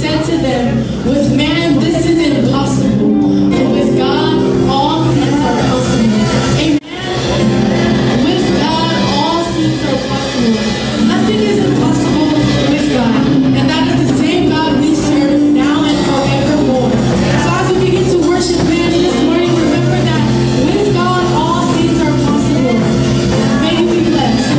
said to them, with man this is impossible, but with God all things are possible. Amen. With God all things are possible. Nothing is impossible with God. And that is the same God we serve now and forevermore. So as we begin to worship Him this morning, remember that with God all things are possible. May you be blessed.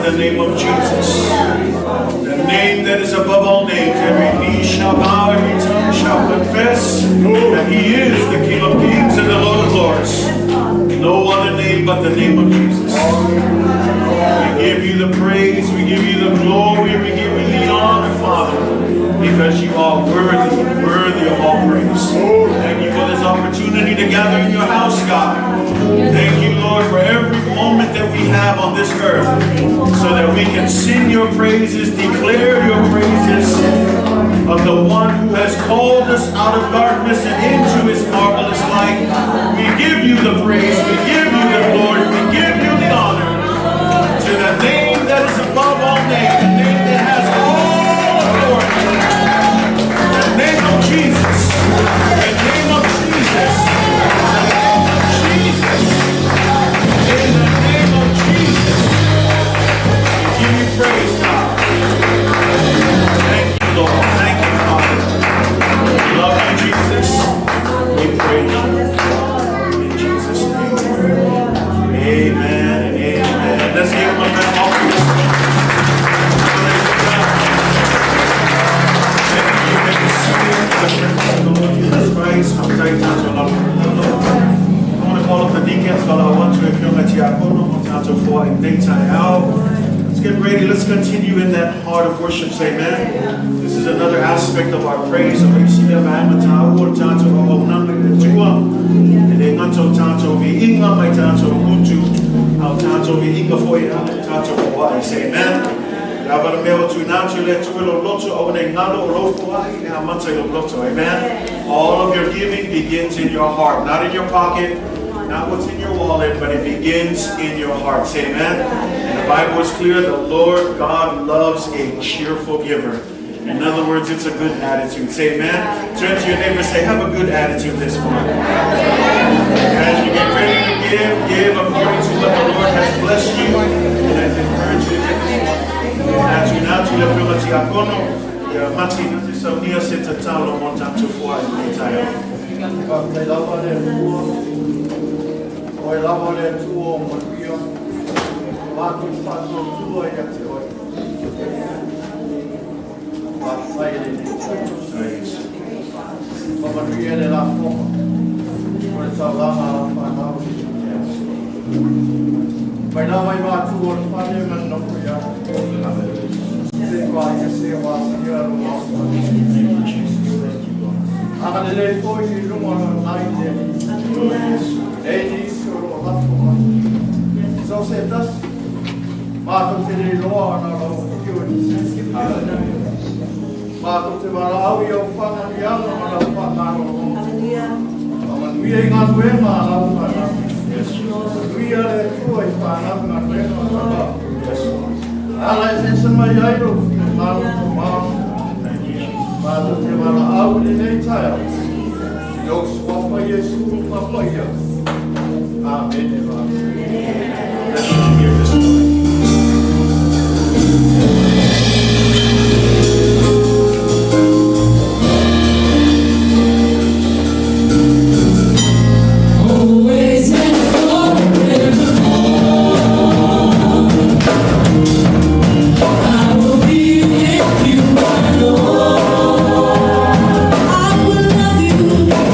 the name of Jesus. The name that is above all names. Every knee shall bow, every tongue shall confess that He is the King of Kings and the Lord of Lords. No other name but the name of Jesus. We give you the praise, we give you the glory, we give you the honor, Father, because you are worthy of all praise. Thank you for this opportunity to gather in your house, God. Thank you, Lord, for every moment that we have on this earth so that we can sing your praises, declare your praises of the one who has called us out of darkness and into his marvelous light. We give you the praise, we give you the glory, we give you the honor to the name that is above all names, the name that has all authority, the name of Jesus, the name of Jesus, the name of Jesus, in the name of Jesus. We give you praise, God. Thank you, Lord. Thank you, Father. We love you, Jesus. We praise you. In Jesus' name. Amen and amen. Let's give him a big offering. I want to call up the deacons, but I want to, if you're at let's get ready. Let's continue in that heart of worship. Say amen. This is another aspect of our praise. Say amen. Amen. All of your giving begins in your heart, not in your pocket, not what's in your wallet, but it begins in your heart. Say amen. And the Bible is clear, the Lord God loves a cheerful giver. In other words, it's a good attitude. Say amen. Turn to your neighbor and say, have a good attitude this morning. As you get ready to give according to what the Lord has blessed you. And I encourage you to give this morning. As you now to live your Atoatoa, Mati, so near sit a town of 1 time to 4 and 8 times. Oi lava le tuo morio, matu paso tuo ya te oi. Pasai le tuo. Mama riele la foca. Oi salama la fana. Pai la mai matu o fane man no ya. Se vai se va senhor o Aga le foi rumo na naite. Ei so setas mato te le loa na lo kiu mato te marau yo fana ni ala na lo fana no ama mi e nga we ma la fana mi ale tu e fana na me no ala se sama ya ro na lo ma mato te marau ni nei taia yo swapa yesu papa ya amen. Let's hear this morning.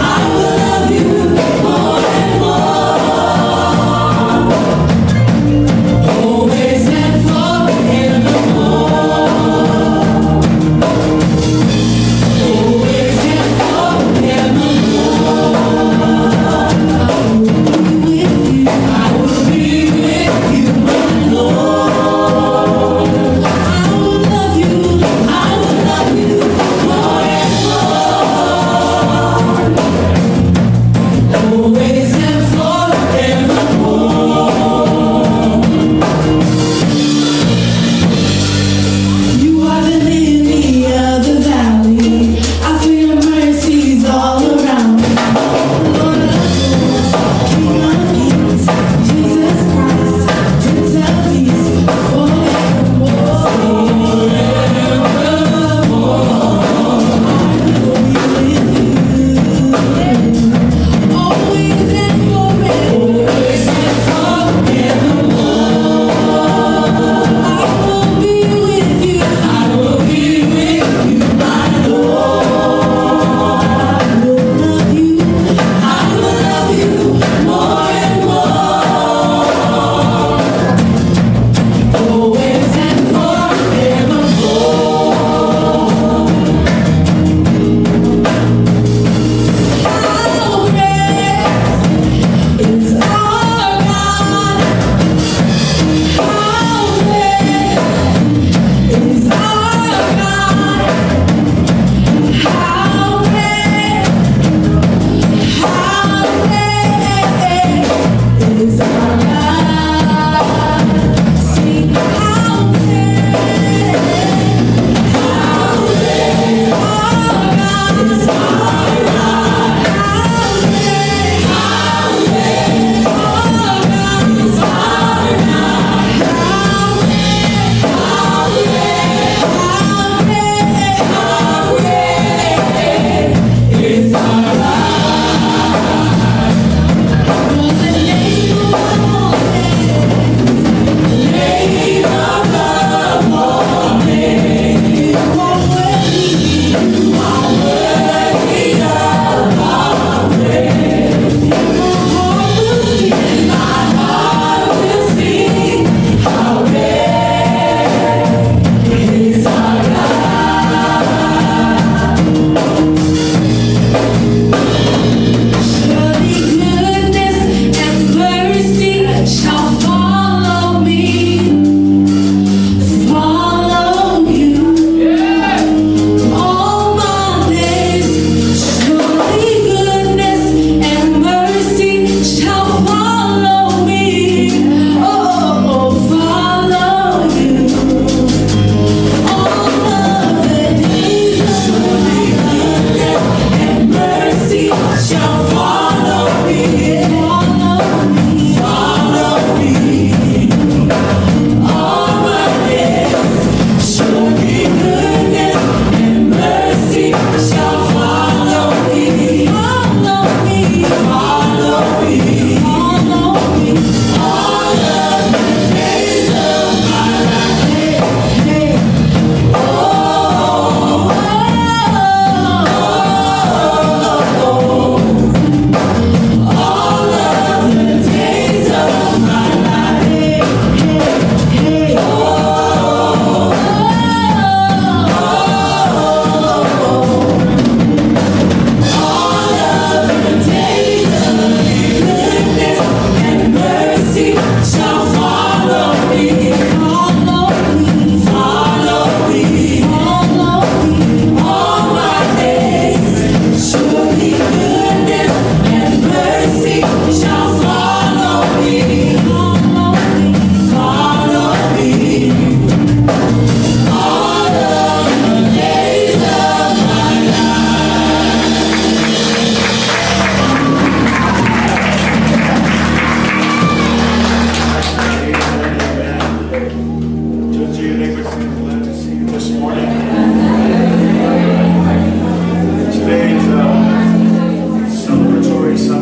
I will love you more and more.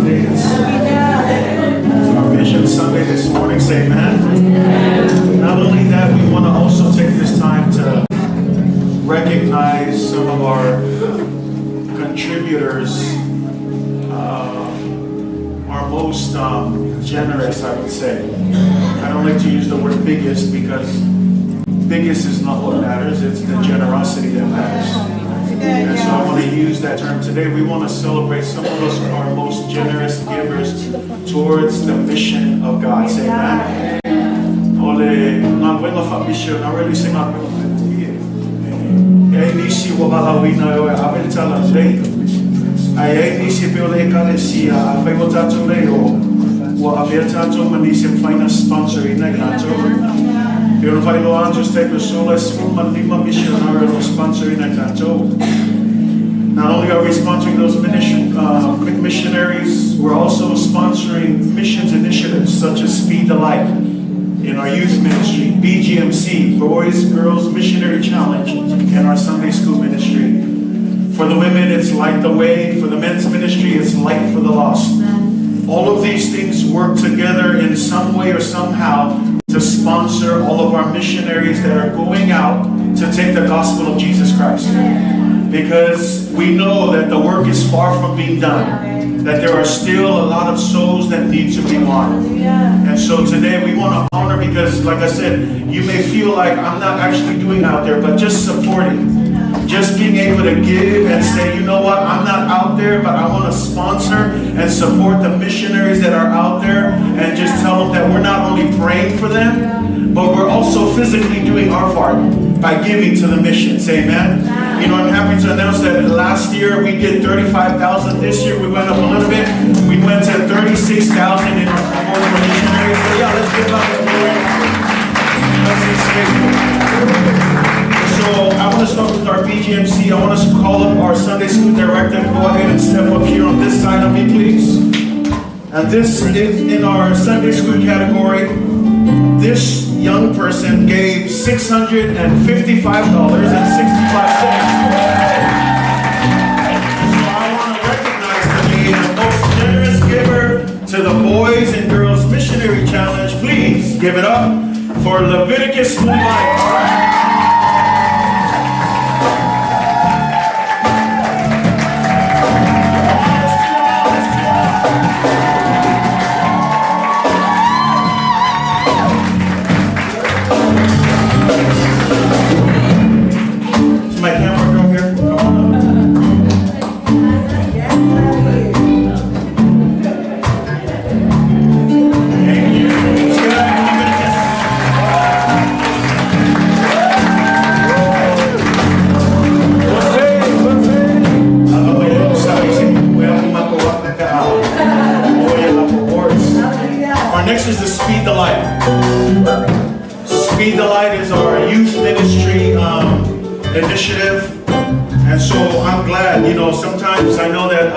Sunday. It's our Vision Sunday this morning. Say amen. Not only that, we want to also take this time to recognize some of our contributors, our most generous, I would say. I don't like to use the word biggest because biggest is not what matters, it's the generosity that matters. And so I want to use that term today. We want to celebrate some of us our most generous givers towards the mission of God. Say amen. Ole, na buena família, na really sing up. E nisi wa balawina o abel tala lei. Ai nisi pe ole kalesia, a fai o tatu lei o wa abel tatu manisi fina sponsor ina gato. Eu vai lo anjos take the solas from Malima missionary or sponsoring Atoatoa. Not only are we sponsoring those missionaries, we're also sponsoring missions initiatives such as Speed the Light in our youth ministry, BGMC, Boys, Girls Missionary Challenge, and our Sunday school ministry. For the women, it's Light the Way. For the men's ministry, it's Light for the Lost. All of these things work together in some way or somehow to sponsor all of our missionaries that are going out to take the gospel of Jesus Christ. Because we know that the work is far from being done, that there are still a lot of souls that need to be won. And so today we want to honor, because like I said, you may feel like I'm not actually doing out there, but just supporting. Just being able to give and say, you know what, I'm not out there, but I want to sponsor and support the missionaries that are out there, and just tell them that we're not only praying for them, but we're also physically doing our part by giving to the mission. Say amen. You know, I'm happy to announce that last year we did 35,000. This year we went up a little bit. We went to 36,000 in our support for missionaries. So yeah, let's give up the glory. So I want to start with our BGMC. I want us to call up our Sunday school director. Go ahead and step up here on this side of me, please. And this is in our Sunday school category. This young person gave $655.65. So I want to recognize today the most generous giver to the Boys and Girls Missionary Challenge. Please give it up for Leviticus Leai. My camera girl here, come on up. Thank you. Let's get out of Leviticus. Our next is the Speed the Light. Speed the Light is our youth ministry initiative, and so I'm glad, you know, sometimes I know that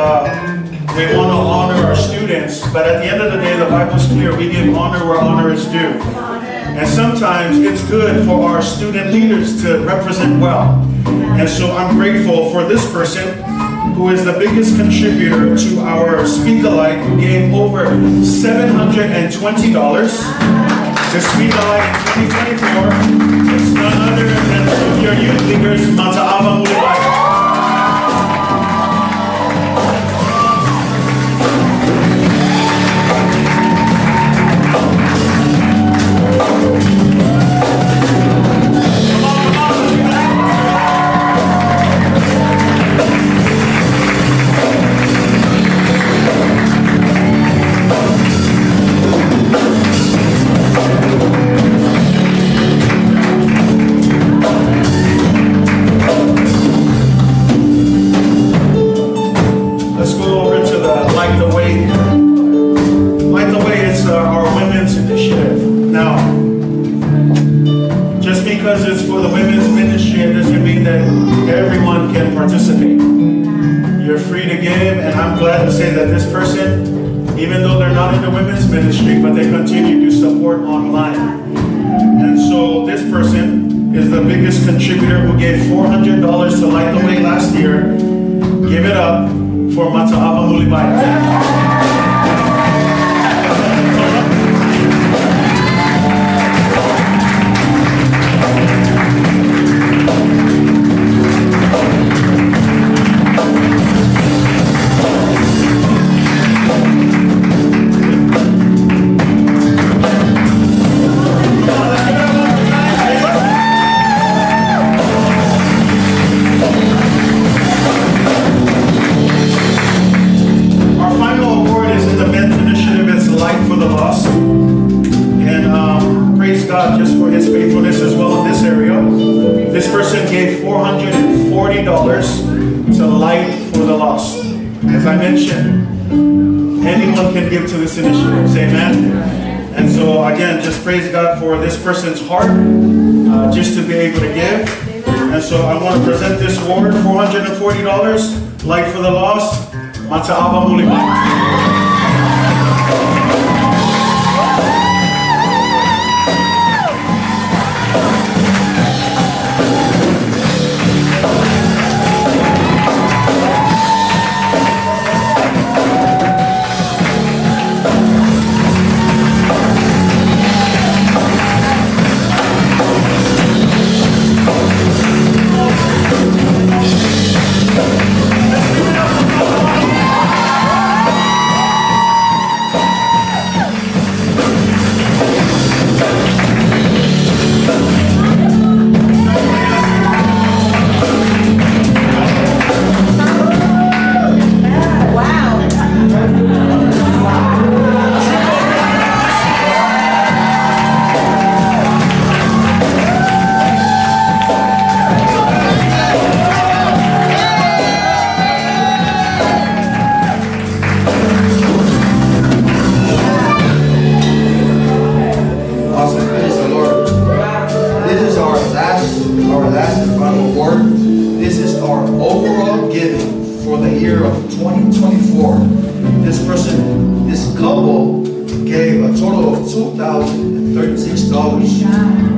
we want to honor our students, but at the end of the day, the Bible's clear, we give honor where honor is due. And sometimes it's good for our student leaders to represent well. And so I'm grateful for this person who is the biggest contributor to our Speed the Light, who gave over $720 to Speed the Light in 2024. It's none other than your youth leaders, Aunoa. Because it's for the women's ministry, it doesn't mean that everyone can participate. You're free to give, and I'm glad to say that this person, even though they're not in the women's ministry, but they continue to support online. And so this person is the biggest contributor, who gave $400 to Light the Way last year. Give it up for Aunoa. This person gave $440 to Light for the Lost. As I mentioned, anyone can give to this initiative. Say amen. And so again, just praise God for this person's heart, just to be able to give. And so I want to present this award, $440, Light for the Lost. Mata'aba Mulima.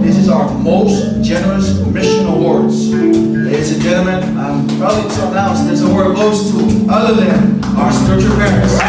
This is our most generous mission awards. Ladies and gentlemen, I'm proud to announce this award goes to other than our spiritual parents.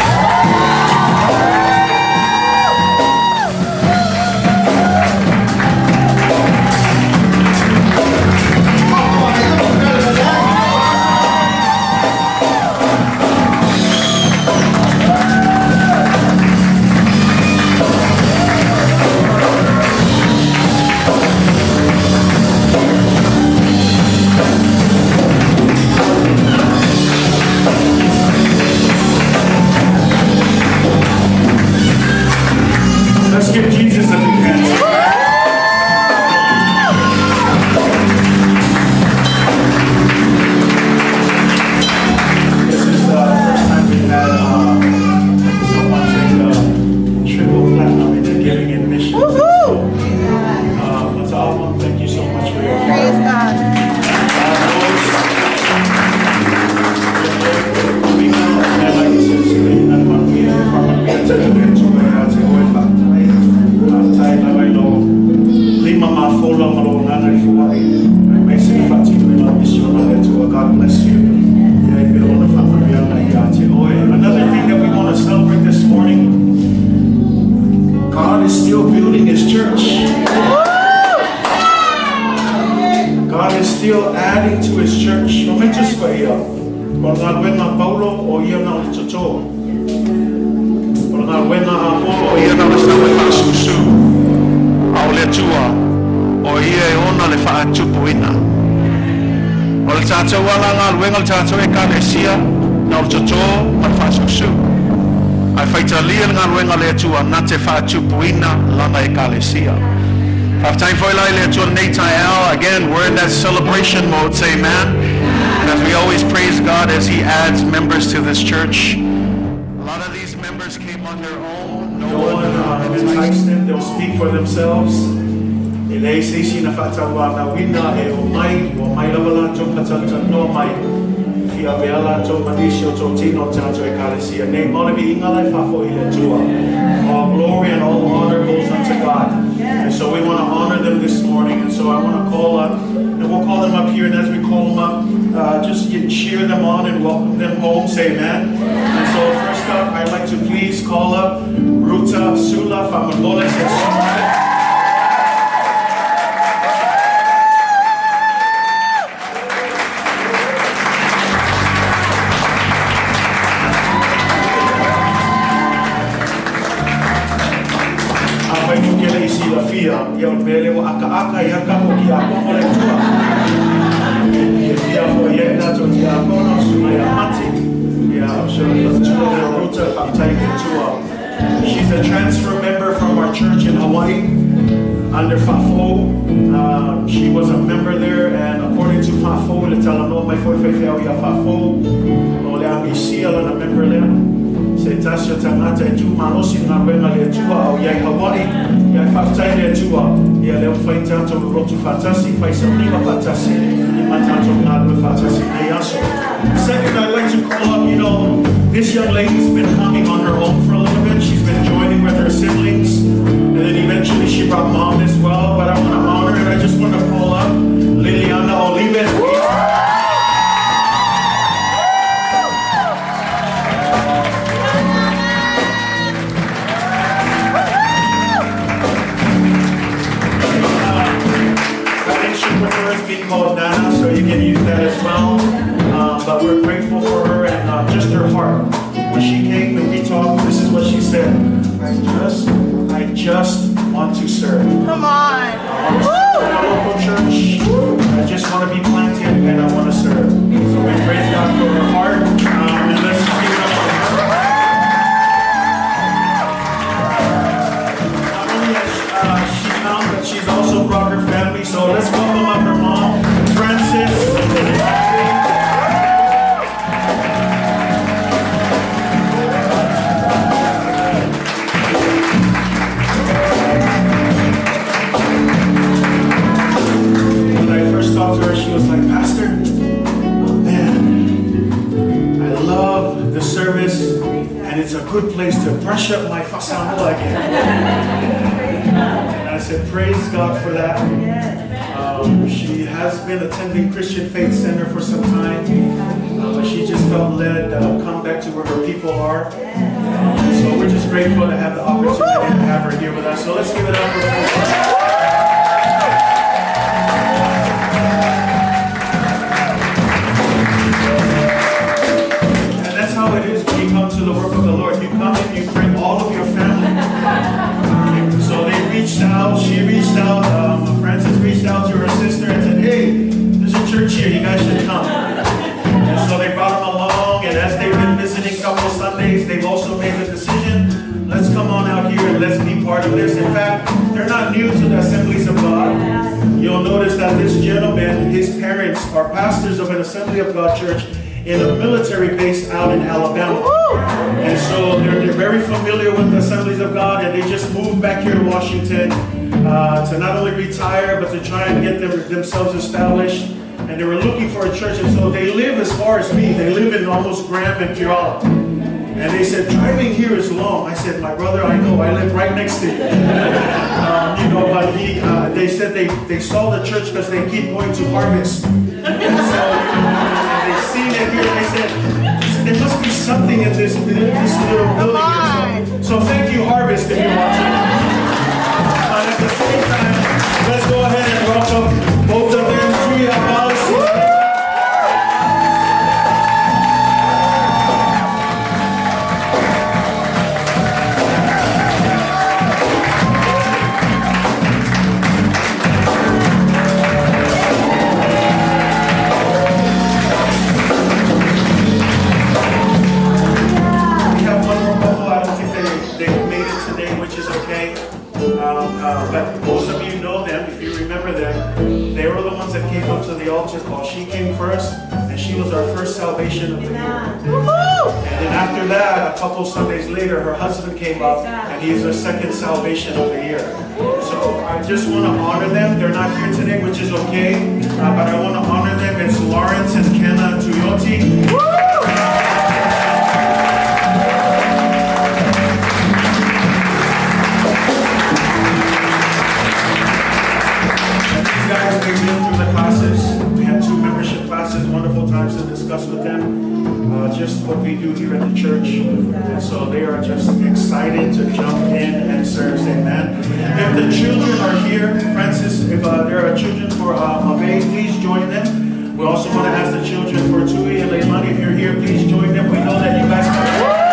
Again, we're in that celebration mode, say amen. And as we always praise God as He adds members to this church. A lot of these members came on their own. No one enticed them. They'll speak for themselves. All glory and all honor goes unto God. And so we want to honor them this morning. And so I want to call up, and we'll call them up here. And as we call them up, just cheer them on and welcome them home. Say amen. And so first up, I'd like to please call up Ruta Sula from Malosi. She's a transfer member from our church in Hawaii. under Fafo. She was a member there, and according to Fafo, le talano mai foi fefeu ia Fafo, o le amisia la member le. Se tasha tangata tu Malosi na wenga le tua o ia Hawaii, ia fatai le tua, ia le fai tanto rotu fatasi, fai samlima fatasi, ima tanto ngalo fatasi ne yaso. Second, I'd like to call up, this young lady's been coming on her own for a little bit. She's been joining with her siblings. And then eventually she brought mom as well. But I want to honor her. I just want to call up Liliana Olives. Being called Nana, so you can use that as well. But we're grateful for her and just her heart. When she came and we talked, this is what she said. I just want to serve. Come on. I want to serve in our local church. I just want to be planted and I want to serve. So we praise God for her heart. And let's just give it up for her. Not only has she come, but she's also brought her family. So let's welcome up her mom, Francis. Talked to her, she was like, Pastor, man, I love the service and it's a good place to brush up my Samoan again. And I said, praise God for that. She has been attending Christian Faith Center for some time, but she just felt led to come back to where her people are. So we're just grateful to have the opportunity to have her here with us. So let's give it up for her. To the work of the Lord, you come and you bring all of your family. So they reached out, she reached out, Francis reached out to her sister and said, hey, there's a church here, you guys should come. And so they brought them along, and as they've been visiting a couple of Sundays, they've also made the decision, let's come on out here and let's be part of this. In fact, they're not new to the Assemblies of God. You'll notice that this gentleman, his parents are pastors of an Assembly of God church in a military base out in Alabama. And so they're very familiar with the Assemblies of God, and they just moved back here to Washington to not only retire, but to try and get themselves established. And they were looking for a church, and so they live as far as me. They live in almost Graham and Puyallup. And they said, driving here is long. I said, my brother, I know, I live right next to you. But they said they saw the church because they keep going to Harvest. And so, they seen it here, and they said, there must be something in this little building here. So thank you, Harvest, if you're watching. At the same time, let's go ahead and welcome both of them. Malosi. But most of you know them, if you remember them. They were the ones that came up to the altar call. She came first, and she was our first salvation of the year. And then after that, a couple Sundays later, her husband came up, and he's our second salvation of the year. So I just want to honor them. They're not here today, which is okay, but I want to honor them. It's Lawrence and Kenna Tuyoti. Guys, they've been through the classes. We had 2 membership classes, wonderful times to discuss with them just what we do here at the church. And so they are just excited to jump in and serve. Amen. If the children are here, Francis, if there are children for Mabe, please join them. We also want to ask the children for Tui and Leilani. If you're here, please join them. We know that you guys come.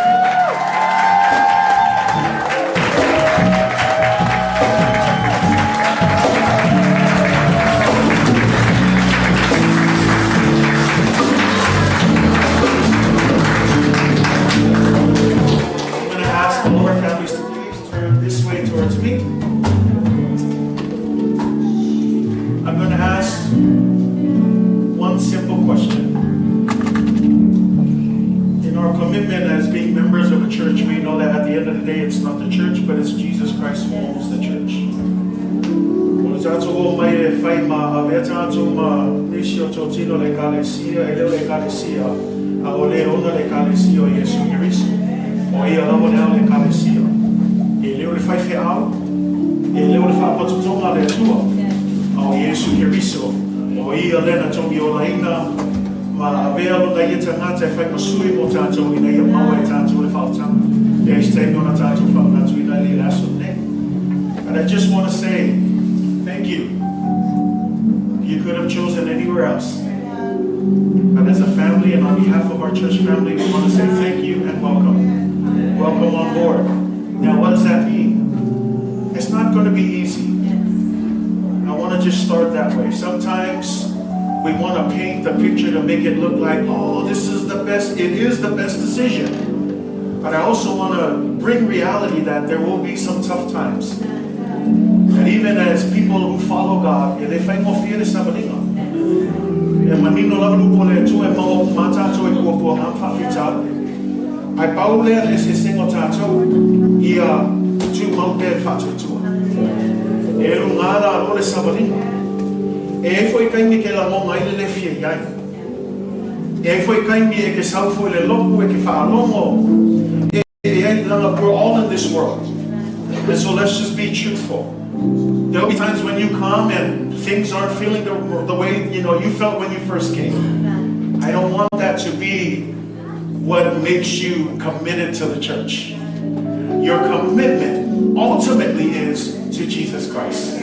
the end of the day, it's not the church, but it's Jesus Christ who owns the church. And I just want to say thank you. You could have chosen anywhere else. But as a family and on behalf of our church family, we want to say thank you and welcome. Welcome on board. Now, what does that mean? It's not going to be easy. I want to just start that way. Sometimes we want to paint the picture to make it look like, oh, this is the best. It is the best decision. But I also want to bring reality that there will be some tough times. And even as people who follow God, they find more fear this happening. I bow there as a single tattoo. Here, two mounted fatu. Elungada, all the sabbing. If we can make a long island, if we can make a south for a long week, if I long, we're all in this world. And so let's just be truthful. There'll be times when you come and things aren't feeling the way you felt when you first came. I don't want that to be what makes you committed to the church. Your commitment ultimately is to Jesus Christ.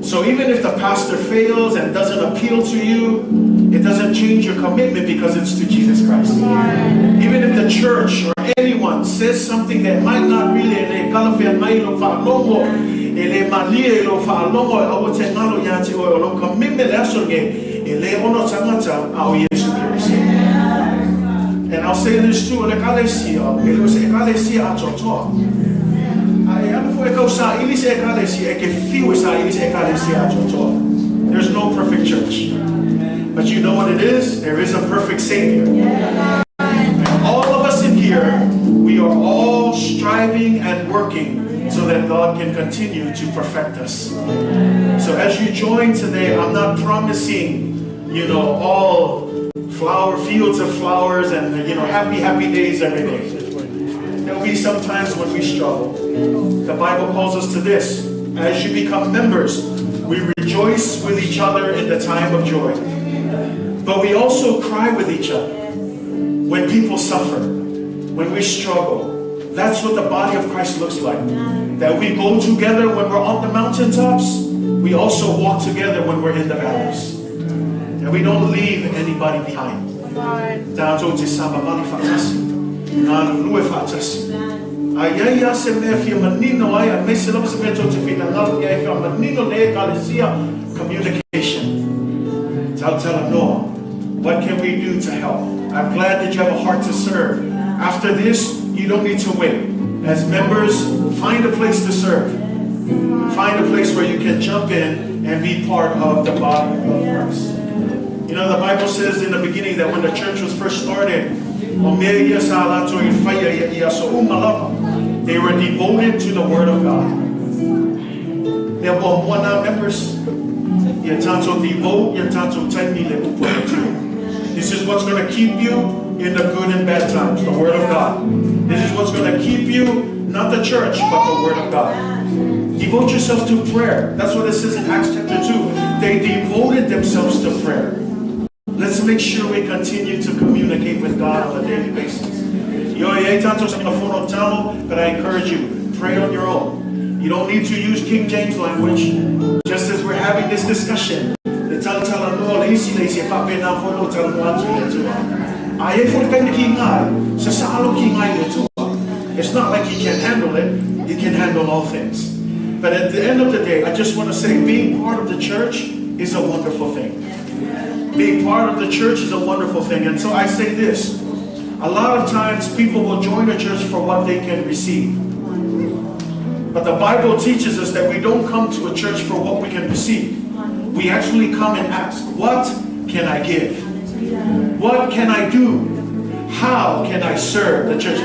So even if the pastor fails and doesn't appeal to you, it doesn't change your commitment because it's to Jesus Christ. Even if the church or anyone says something that might not really and I'll say this too, there's no perfect church. But you know what it is? There is a perfect Savior. And all of us in here, we are all striving and working so that God can continue to perfect us. So as you join today, I'm not promising, all fields of flowers and, happy days every day. There'll be some times when we struggle. The Bible calls us to this. As you become members, we rejoice with each other in the time of joy. But we also cry with each other when people suffer, when we struggle. That's what the body of Christ looks like. That we go together when we're on the mountaintops. We also walk together when we're in the valleys. And we don't leave anybody behind. Communication. Tell them, Noah, what can we do to help? I'm glad that you have a heart to serve. After this, you don't need to wait. As members, find a place to serve. Find a place where you can jump in and be part of the body of Christ. The Bible says in the beginning that when the church was first started, they were devoted to the Word of God. Members, this is what's going to keep you in the good and bad times, the Word of God. This is what's going to keep you, not the church, but the Word of God. Devote yourself to prayer. That's what it says in Acts chapter 2. They devoted themselves to prayer. Let's make sure we continue to communicate with God on a daily basis. But I encourage you, pray on your own. You don't need to use King James language. Just as we're having this discussion, it's not like you can handle it. You can handle all things. But at the end of the day, I just want to say, being part of the church is a wonderful thing. Being part of the church is a wonderful thing. And so I say this. A lot of times people will join a church for what they can receive. But the Bible teaches us that we don't come to a church for what we can receive. We actually come and ask, what can I give? What can I do How can I serve the church?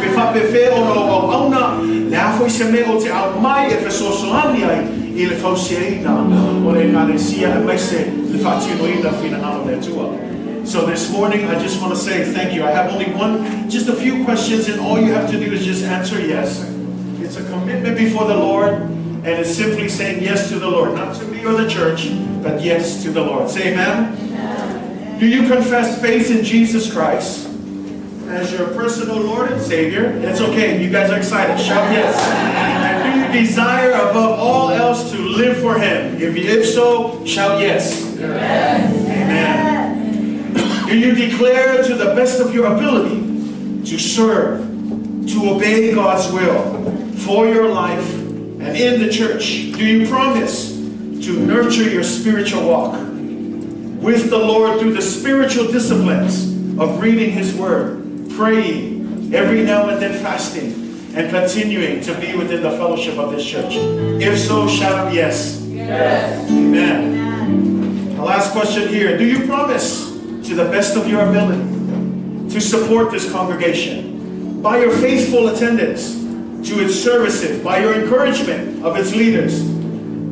So this morning, I just want to say thank you. I have only just a few questions, and all you have to do is just answer yes. It's a commitment before the Lord, and it's simply saying yes to the Lord. Not to me or the church, but yes to the Lord. Say amen. Do you confess faith in Jesus Christ as your personal Lord and Savior? It's okay. You guys are excited. Shout yes. And do you desire above all else to live for Him? If so, shout yes. Amen. Do you declare to the best of your ability to serve, to obey God's will for your life and in the church? Do you promise to nurture your spiritual walk with the Lord through the spiritual disciplines of reading His Word, praying, every now and then fasting, and continuing to be within the fellowship of this church? If so, shout out yes. Yes. Amen. The last question here. Do you promise to the best of your ability to support this congregation by your faithful attendance to its services, by your encouragement of its leaders,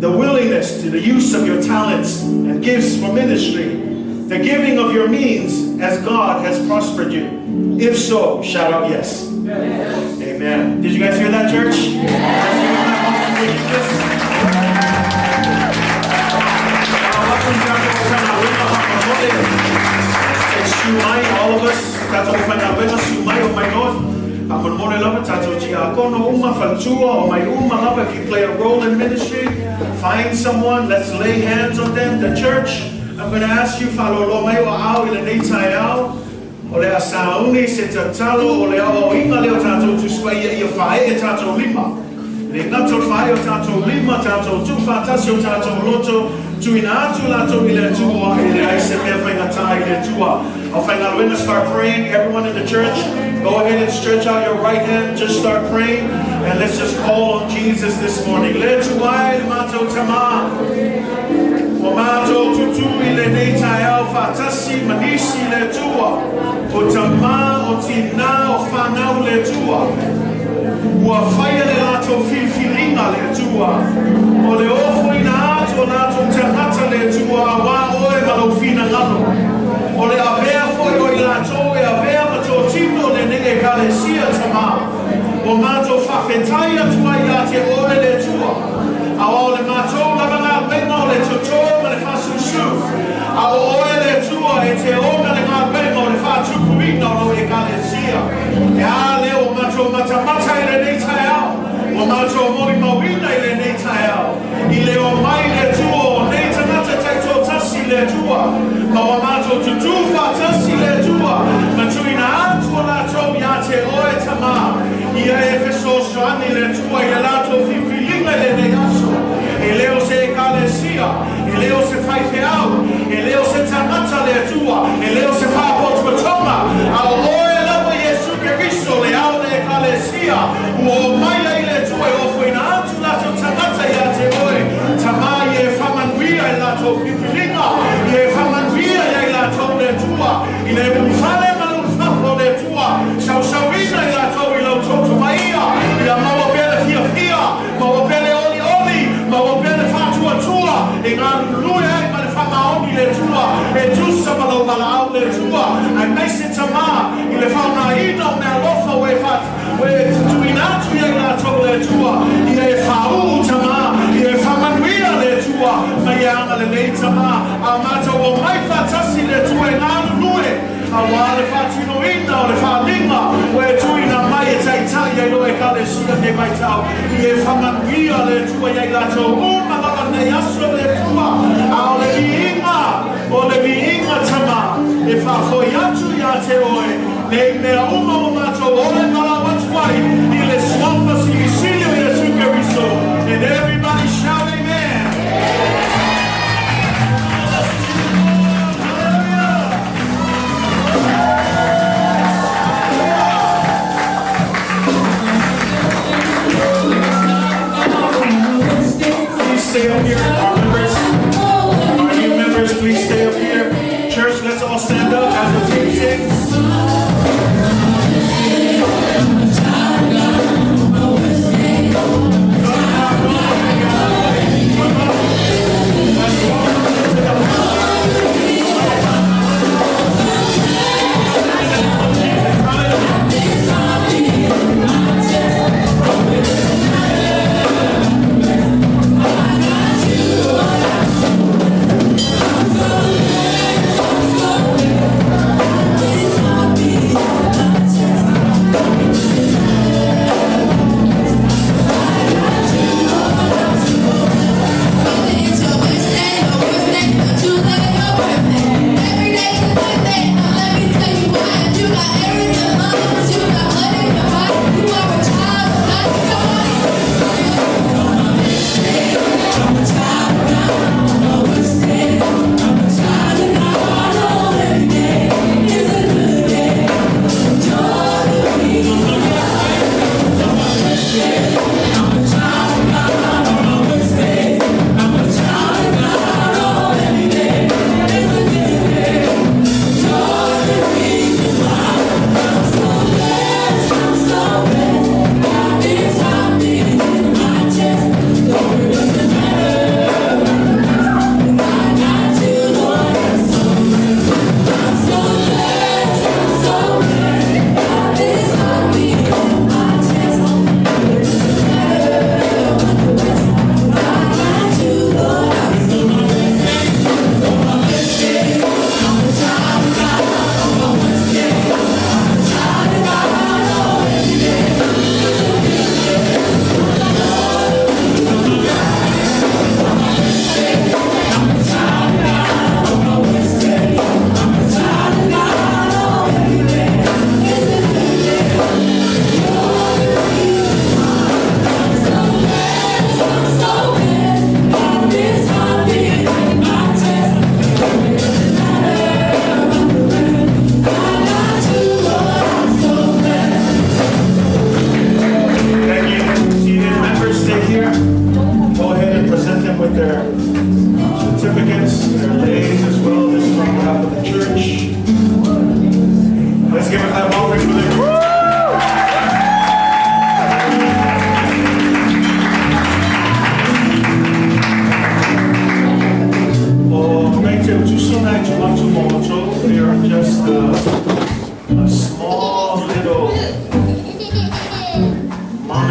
the willingness to the use of your talents and gifts for ministry, the giving of your means as God has prospered you? If so, shout out yes. Yes. Amen. Did you guys hear that, church? Yes. All of us, if you play a role in ministry, find someone, let's lay hands on them. The church, I'm going to ask you, start praying. Everyone in the church, go ahead and stretch out your right hand. Just start praying, and let's just call on Jesus this morning. Ole avea foi o ilato e avea mato tino le nege galesia tama. O mato fafetaia tua ia te ore le tua. A ole mato la banga bengo le tuto ma le fasu su. A ole le tua e te ona le nga bengo le fatu kuino no e galesia. E a le o mato matamata le nei taia. O mato mori mawina le nei taia. I le o mai le tua nei tanata taito tasi le tua. Mawamato tutu fatasi le tua. Matuina atu la to yate oe tama. Ia efeso soani le tua ia lato fifilinga le neaso. Eleo se kalesia. Eleo se faifeau. Eleo se tamata le tua. Eleo se fapot patoma. Ao oe lava Yesu Keriso le au le kalesia. Uo maila ile tua ofuina atu lato tamata yate oe. Tama ye famanwia lato fifilinga. Ye famanwia ya lato le tua. Ile mufale malufapo le tua. Shaushawina lato ilo toto maia. Ia mawapele fia. Mawapele oli. Mawapele fatua tua. E ngānu lue ai ma le whamaoni le tua. E tusa malo malao le tua. Ai meise tamā. I le whauna ina o mea lofa we fat. We tuinatu ia lato le tua. I e whau tamā. I e whamanuia le tua. Mai anga le nei tamā. A mata o mai fatasi le tua e ngānu lue. A wale fatino ina o le whalinga. We tuina mai e taitai e loe ka le sura ne mai tau. I e whamanuia le tua ia lato. Uma lava nei aso le tua. A o le viinga tama. E whafoi atu ia te oe. Nei mea uma o mato ole mala watuai. I le swampa si isilio i le sukeriso. And everybody shout amen. Stay up here, our members. Our new members, please stay up here. Church, let's all stand up as the team sings.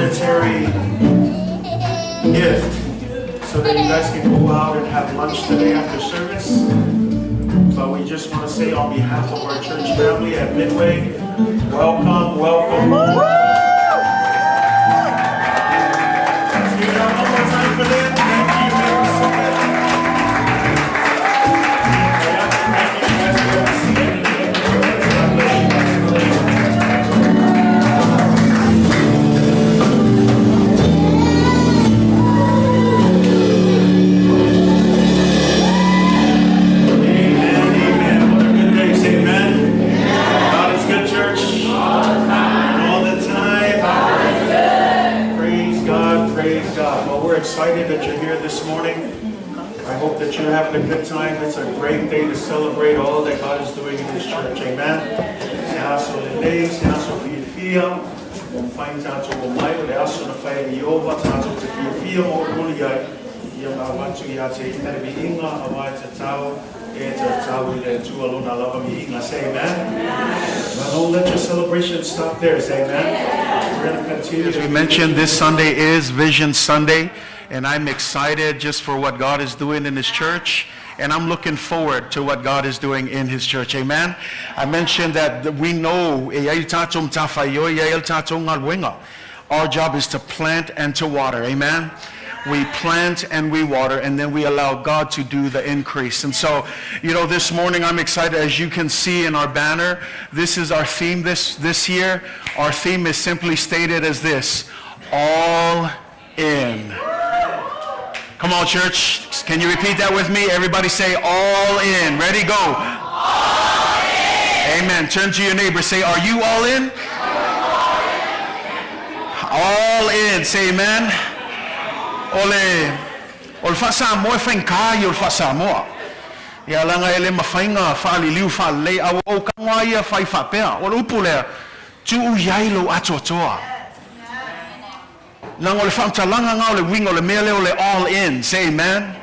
monetary gift so that you guys can go out and have lunch today after service. But we just want to say on behalf of our church family at Midway, welcome, welcome. Let's give it up one more time for them. Thank you very so much. Thank you guys for receiving it. God bless you guys. Excited that you're here this morning. I hope that you're having a good time. It's a great day to celebrate all that God is doing in His church. Amen. Se aso lelei, se aso fiafia, whain tātou o mai, o le aso na whai i ova tātou te fiafia mo uli ai, ia ngā watu i a te inari inga a mai te tau, e te tau i le tualona lava mi inga. Say amen. But don't let your celebration stop there. Say amen. We're going to continue. As we mentioned, this Sunday is Vision Sunday. And I'm excited just for what God is doing in His church. And I'm looking forward to what God is doing in His church. Amen. I mentioned that we know our job is to plant and to water. Amen. We plant and we water, and then we allow God to do the increase. And so, you know, this morning I'm excited. As you can see in our banner, this is our theme this year. Our theme is simply stated as this: all in. Come on, church. Can you repeat that with me? Everybody say all in. Ready, go. All in. Amen. Turn to your neighbor. Say, are you all in? All in. Say amen. Ole. Ol fa Samoa whainka i ol fa Samoa. Ia langa ele mawhainga whaaliliu whaalei au o kangwa ia whai whapea. Ol upu lea. Tu uiailo Atoatoa. Lang ole whamtalanga ngā ole winga ole mele ole all in. Say amen.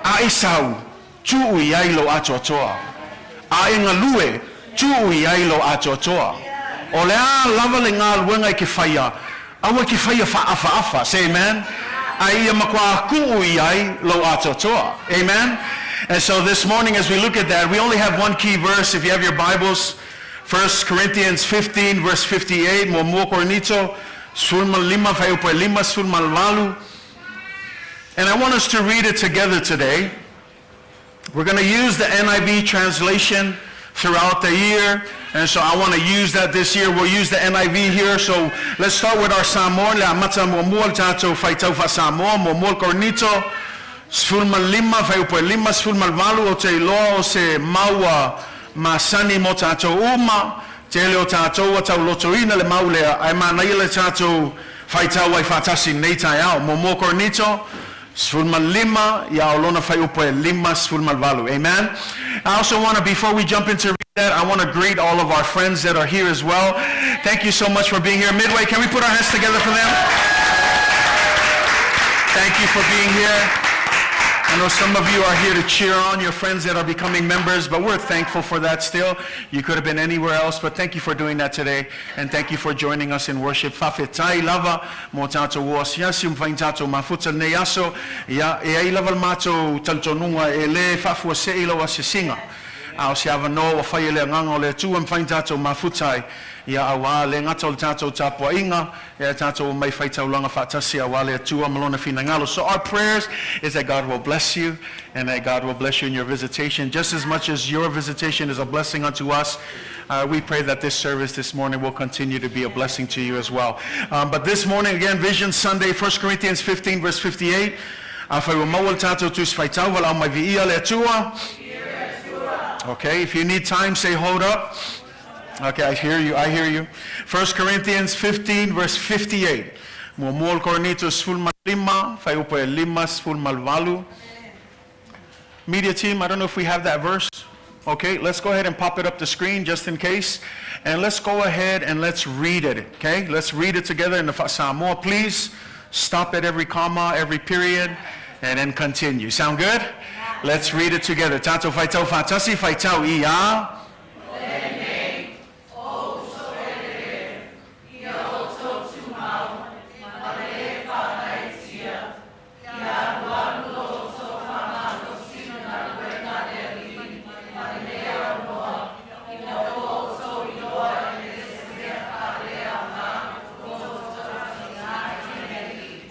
A esau, tu uiailo Atoatoa. A e Galue, tu uiailo Atoatoa. Ole a lava le ngā luenga I ke whaia. Awa ke whaia whaafa. Say amen. A ia makua ku uiailo Atoatoa. Amen. And so this morning as we look at that, we only have one key verse. If you have your Bibles, 1 Corinthians 15 verse 58, mo Korinito. And I want us to read it together today. We're going to use the NIV translation throughout the year. And so I want to use that this year. We'll use the NIV here. So let's start with our Samoan. La mata mo mo tato faitau fa Samoa mo mo Korinito. Sfulman lima faiupo lima sfulman valu o te loa o se maua masani mo tato uma. Te leo tātou atau lotoina le maulea, ai mana ile tātou whaitau ai whatasi nei tai au. Mo Korinito, sfulman lima, ia olona whai upoe lima, sfulman valu. Amen. I also want to, before we jump into that, I want to greet all of our friends that are here as well. Thank you so much for being here. Midway, can we put our hands together for them? Thank you for being here. I know some of you are here to cheer on your friends that are becoming members, but we're thankful for that still. You could have been anywhere else, but thank you for doing that today, and thank you for joining us in worship. Whawhetai lava, mo tātou wasiasium whain tātou mafuta nei aso, ia e lava mātou taltonunga e le whafua se ilo asisinga. Ao se awa no wa whai le nganga o le tuam whain tātou mafutai, ia awa le ngata o le tātou tāpua inga, ia tātou mai whaitau langa whaatasi awa le tua malona whina ngalo. So our prayers is that God will bless you, and that God will bless you in your visitation. Just as much as your visitation is a blessing unto us, we pray that this service this morning will continue to be a blessing to you as well. But this morning, again, Vision Sunday, 1 Corinthians 15, verse 58. Okay, if you need time, say hold up. Okay, I hear you. 1 Corinthians 15, verse 58. Mo Korinito sfulmal lima, faiupo lima sfulmal valu. Media team, I don't know if we have that verse. Okay, let's go ahead and pop it up the screen just in case. And let's go ahead and let's read it. Okay, let's read it together in the Samoa. Please stop at every comma, every period, and then continue. Sound good? Let's read it together. Tato faitau fatasi faitau ia.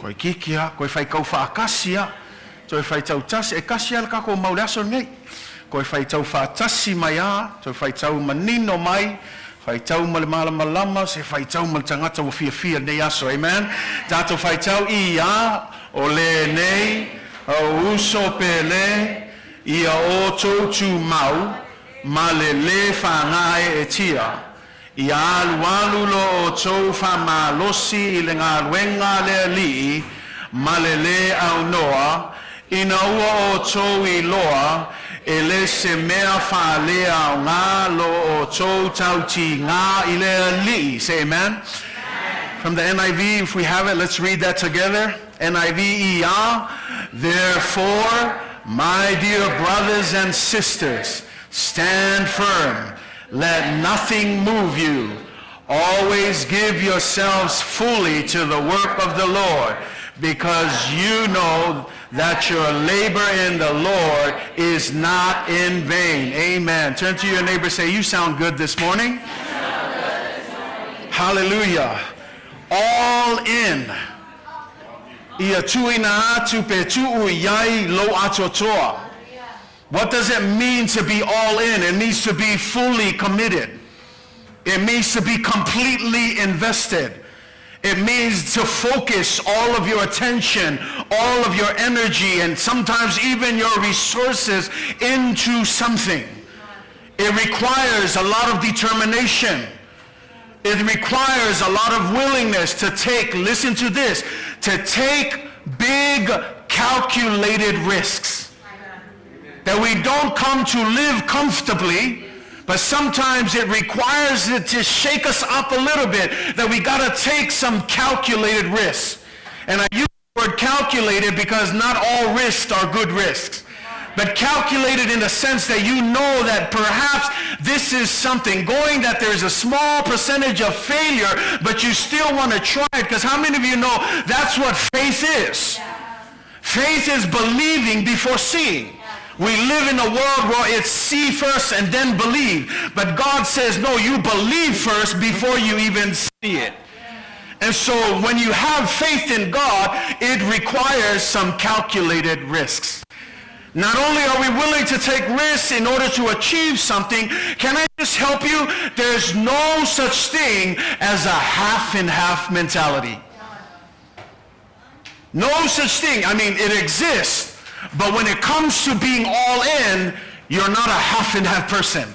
Koe kikia, koe whai kau whaakasia, toi whai tau tasi, e kasia la kako maule aso ngai. Koe whai tau whaatasi mai a, toi whai tau manino mai, whai tau malama, se whai tau maltangata o fia nei aso, amen? Tātou whai tau I a, o le nei, o uso pele, ia outou Tumau, ma le whangae e tia. Ia Alualu lo outou Malosi I le Galuega le Alii, ma le Aunoa, ina ua outou I loa, e le se mea whalea o ngā lo outou tauti ngā I le Alii. Say amen. From the NIV, if we have it, let's read that together. NIV, ia, therefore, my dear brothers and sisters, stand firm. Let nothing move you. Always give yourselves fully to the work of the Lord, because you know that your labor in the Lord is not in vain. Amen. Turn to your neighbor, say, you sound good this morning. Hallelujah. All in. Ia tuina atu pe tuu iai lo atoatoa. What does it mean to be all in? It means to be fully committed. It means to be completely invested. It means to focus all of your attention, all of your energy, and sometimes even your resources into something. It requires a lot of determination. It requires a lot of willingness to take, listen to this, to take big calculated risks. That we don't come to live comfortably, but sometimes it requires it to shake us up a little bit, that we got to take some calculated risks. And I use the word calculated because not all risks are good risks. But calculated in the sense that you know that perhaps this is something going, that there's a small percentage of failure, but you still want to try it. Because how many of you know that's what faith is? Faith is believing before seeing. We live in a world where it's see first and then believe. But God says, no, you believe first before you even see it. And so when you have faith in God, it requires some calculated risks. Not only are we willing to take risks in order to achieve something, can I just help you? There's no such thing as a half and half mentality. No such thing. I mean, it exists. But when it comes to being all in, you're not a half and half person.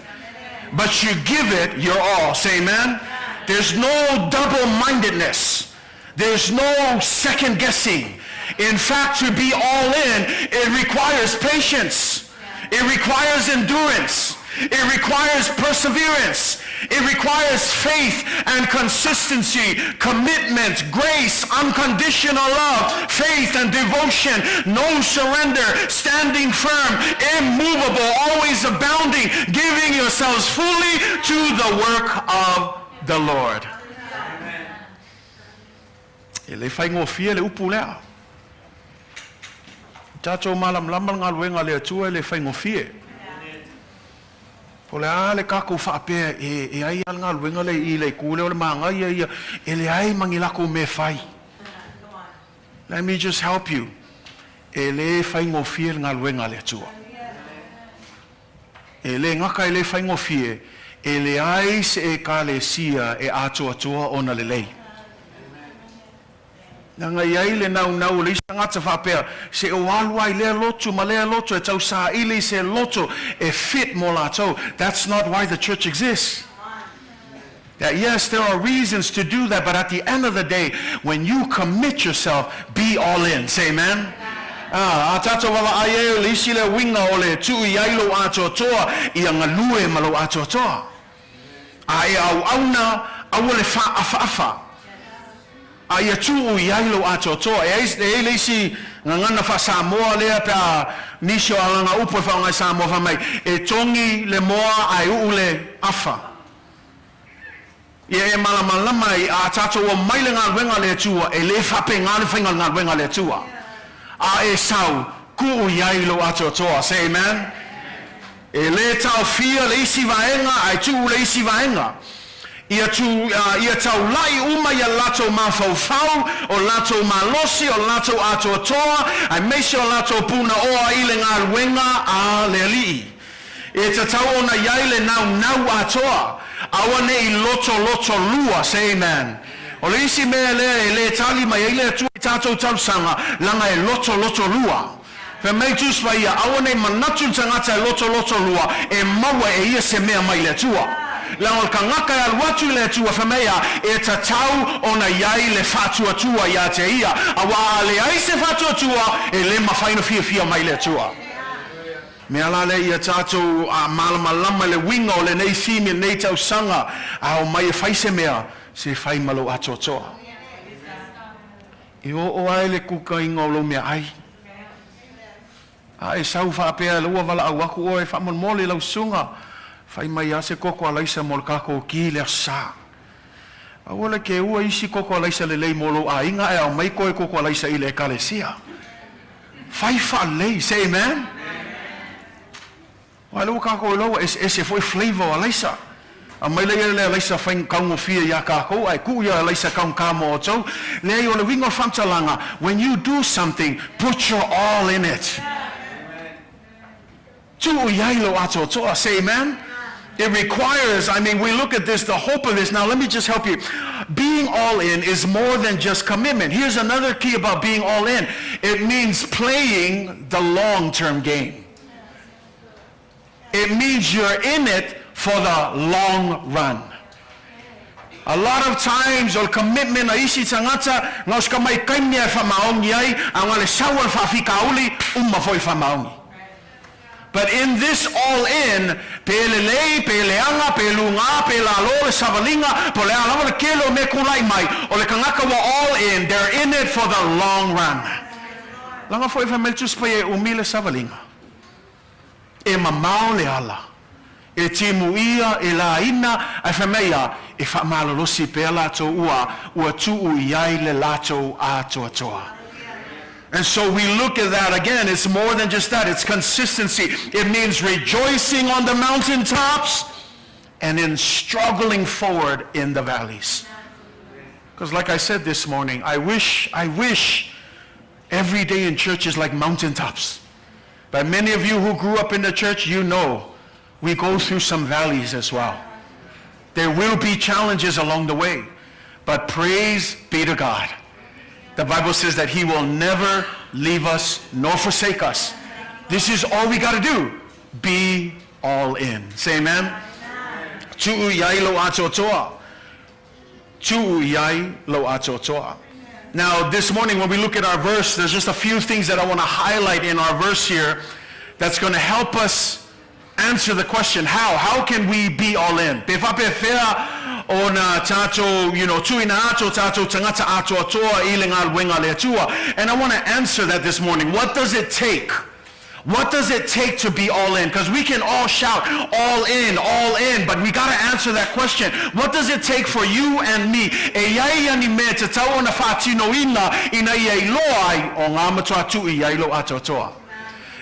But you give it your all. Say amen. There's no double-mindedness. There's no second guessing. In fact, to be all in, it requires patience. It requires endurance. It requires perseverance. It requires faith and consistency, commitment, grace, unconditional love, faith and devotion, no surrender, standing firm, immovable, always abounding, giving yourselves fully to the work of the Lord. Ele fai ngofia le upu lea. Tato malam lamal Galuega le atua le fai ngofia. Po le ale kako whaapea e ai al Galuega le I le kule o le mangai ia e le ai mangilako me fai. Let me just help you. E le fai ngofia le Galuega le atua. E le ngaka e le fai ngofia e le ai se e ka le sia e Atoatoa ona le lei. Nanga iai le nau le isangata whapea se o alua I lea lotu ma lea lotu e tau sa ili se lotu e fit mo lātou. That's not why the church exists. That yes, there are reasons to do that, but at the end of the day, when you commit yourself, be all in. Say amen. Atoatoa wala aie le isi le winga o le tu iai lo Atoatoa I Galue ma lo Atoatoa. A e au auna au le whaafa. Ia tu iai lo Atoatoa e leisi ngana fa Samoa lea pa nisio alanga upo fa ngai Samoa fa mai e tongi le moa ai ule afa ia e malama I Atoatoa mai le Galuega le tua e le fa pe ngale fa Galuega le tua a e sau ku iai lo Atoatoa. Say amen. E le tau fia le isi vaenga ai tu le isi vaenga Ia taulai uma ia lato mafaufau, o lato Malosi, o lato Atoatoa, ai meise o lato puna oa ile ngā ruenga a le Alii. E te tau ona iai le nau atoa, awane I loto lua, say amen. O le isi mea le tali mai ele tu I tātou tausanga, langa e loto lua. Fe mei tuspa ia, awane manatu tangata e loto lua, e maua e ia se mea mai le tua. Lango ka ngaka e aluatu le tua whamea e ta tau o na iai le whatua tua ia te ia. Awa le ai se whatua tua e le mawhaino fia mai le tua. Mea la le ia tātou a malama le winga o le nei simi nei tau sanga a o mai e whaise mea se whai malo atoatoa. I o ai le kuka inga o lo mea ai. A e sau whaapea le ua wala au aku o e whamon mole lau sunga. Fai mai ase koko alaisa mo kako ki le sa. Awole ke ua isi koko alaisa le lei molo a inga e au mai koe koko alaisa I le ekalesia. Fai fa lei, say amen. Wa lo kako lo ese foi flavor alaisa. A mai le alaisa fai kaungo fia ya kako ai ku ya alaisa kaung kamo o tau. Le o le wingo famtalanga, when you do something, put your all in it. Tu yailo atoatoa, say amen. It requires, we look at this, the hope of this. Now, let me just help you. Being all in is more than just commitment. Here's another key about being all in. It means playing the long-term game. It means you're in it for the long run. A lot of times, o commitment a isi tangata, nos ka mai kaimia e whamaongi ai, a ngale sawan whawhikauli, foi whamaongi. But in this all in, pele lei, pele anga, pele lunga, pele alo, savalinga, pole alama le kelo me kulai mai, o le kangaka wa all in, they're in it for the long run. Langa foi fa meltus pa e umile savalinga. E mamao le ala. E timu ia, e la ina, e whamea, e whamalolosi pe lato ua tuu iai le lato atoatoa. And so we look at that again. It's more than just that. It's consistency. It means rejoicing on the mountaintops and in struggling forward in the valleys. Because like I said this morning, I wish every day in church is like mountaintops. But many of you who grew up in the church, you know we go through some valleys as well. There will be challenges along the way. But praise be to God. The Bible says that He will never leave us nor forsake us. This is all we got to do. Be all in. Say amen. Tu'u iai lo atoatoa. Tu'u iai lo atoatoa. Now, this morning when we look at our verse, there's just a few things that I want to highlight in our verse here that's going to help us answer the question, how can we be all in? Ona tato, tuina ato tato tangata atoatoa ilenga wenga le tua. And I want to answer that this morning. What does it take? What does it take to be all in? Because we can all shout all in, but we got to answer that question. What does it take for you and me? E iai ani me te tau ona whaatino ina iai loai o ngā matua tui iai lo atoatoa.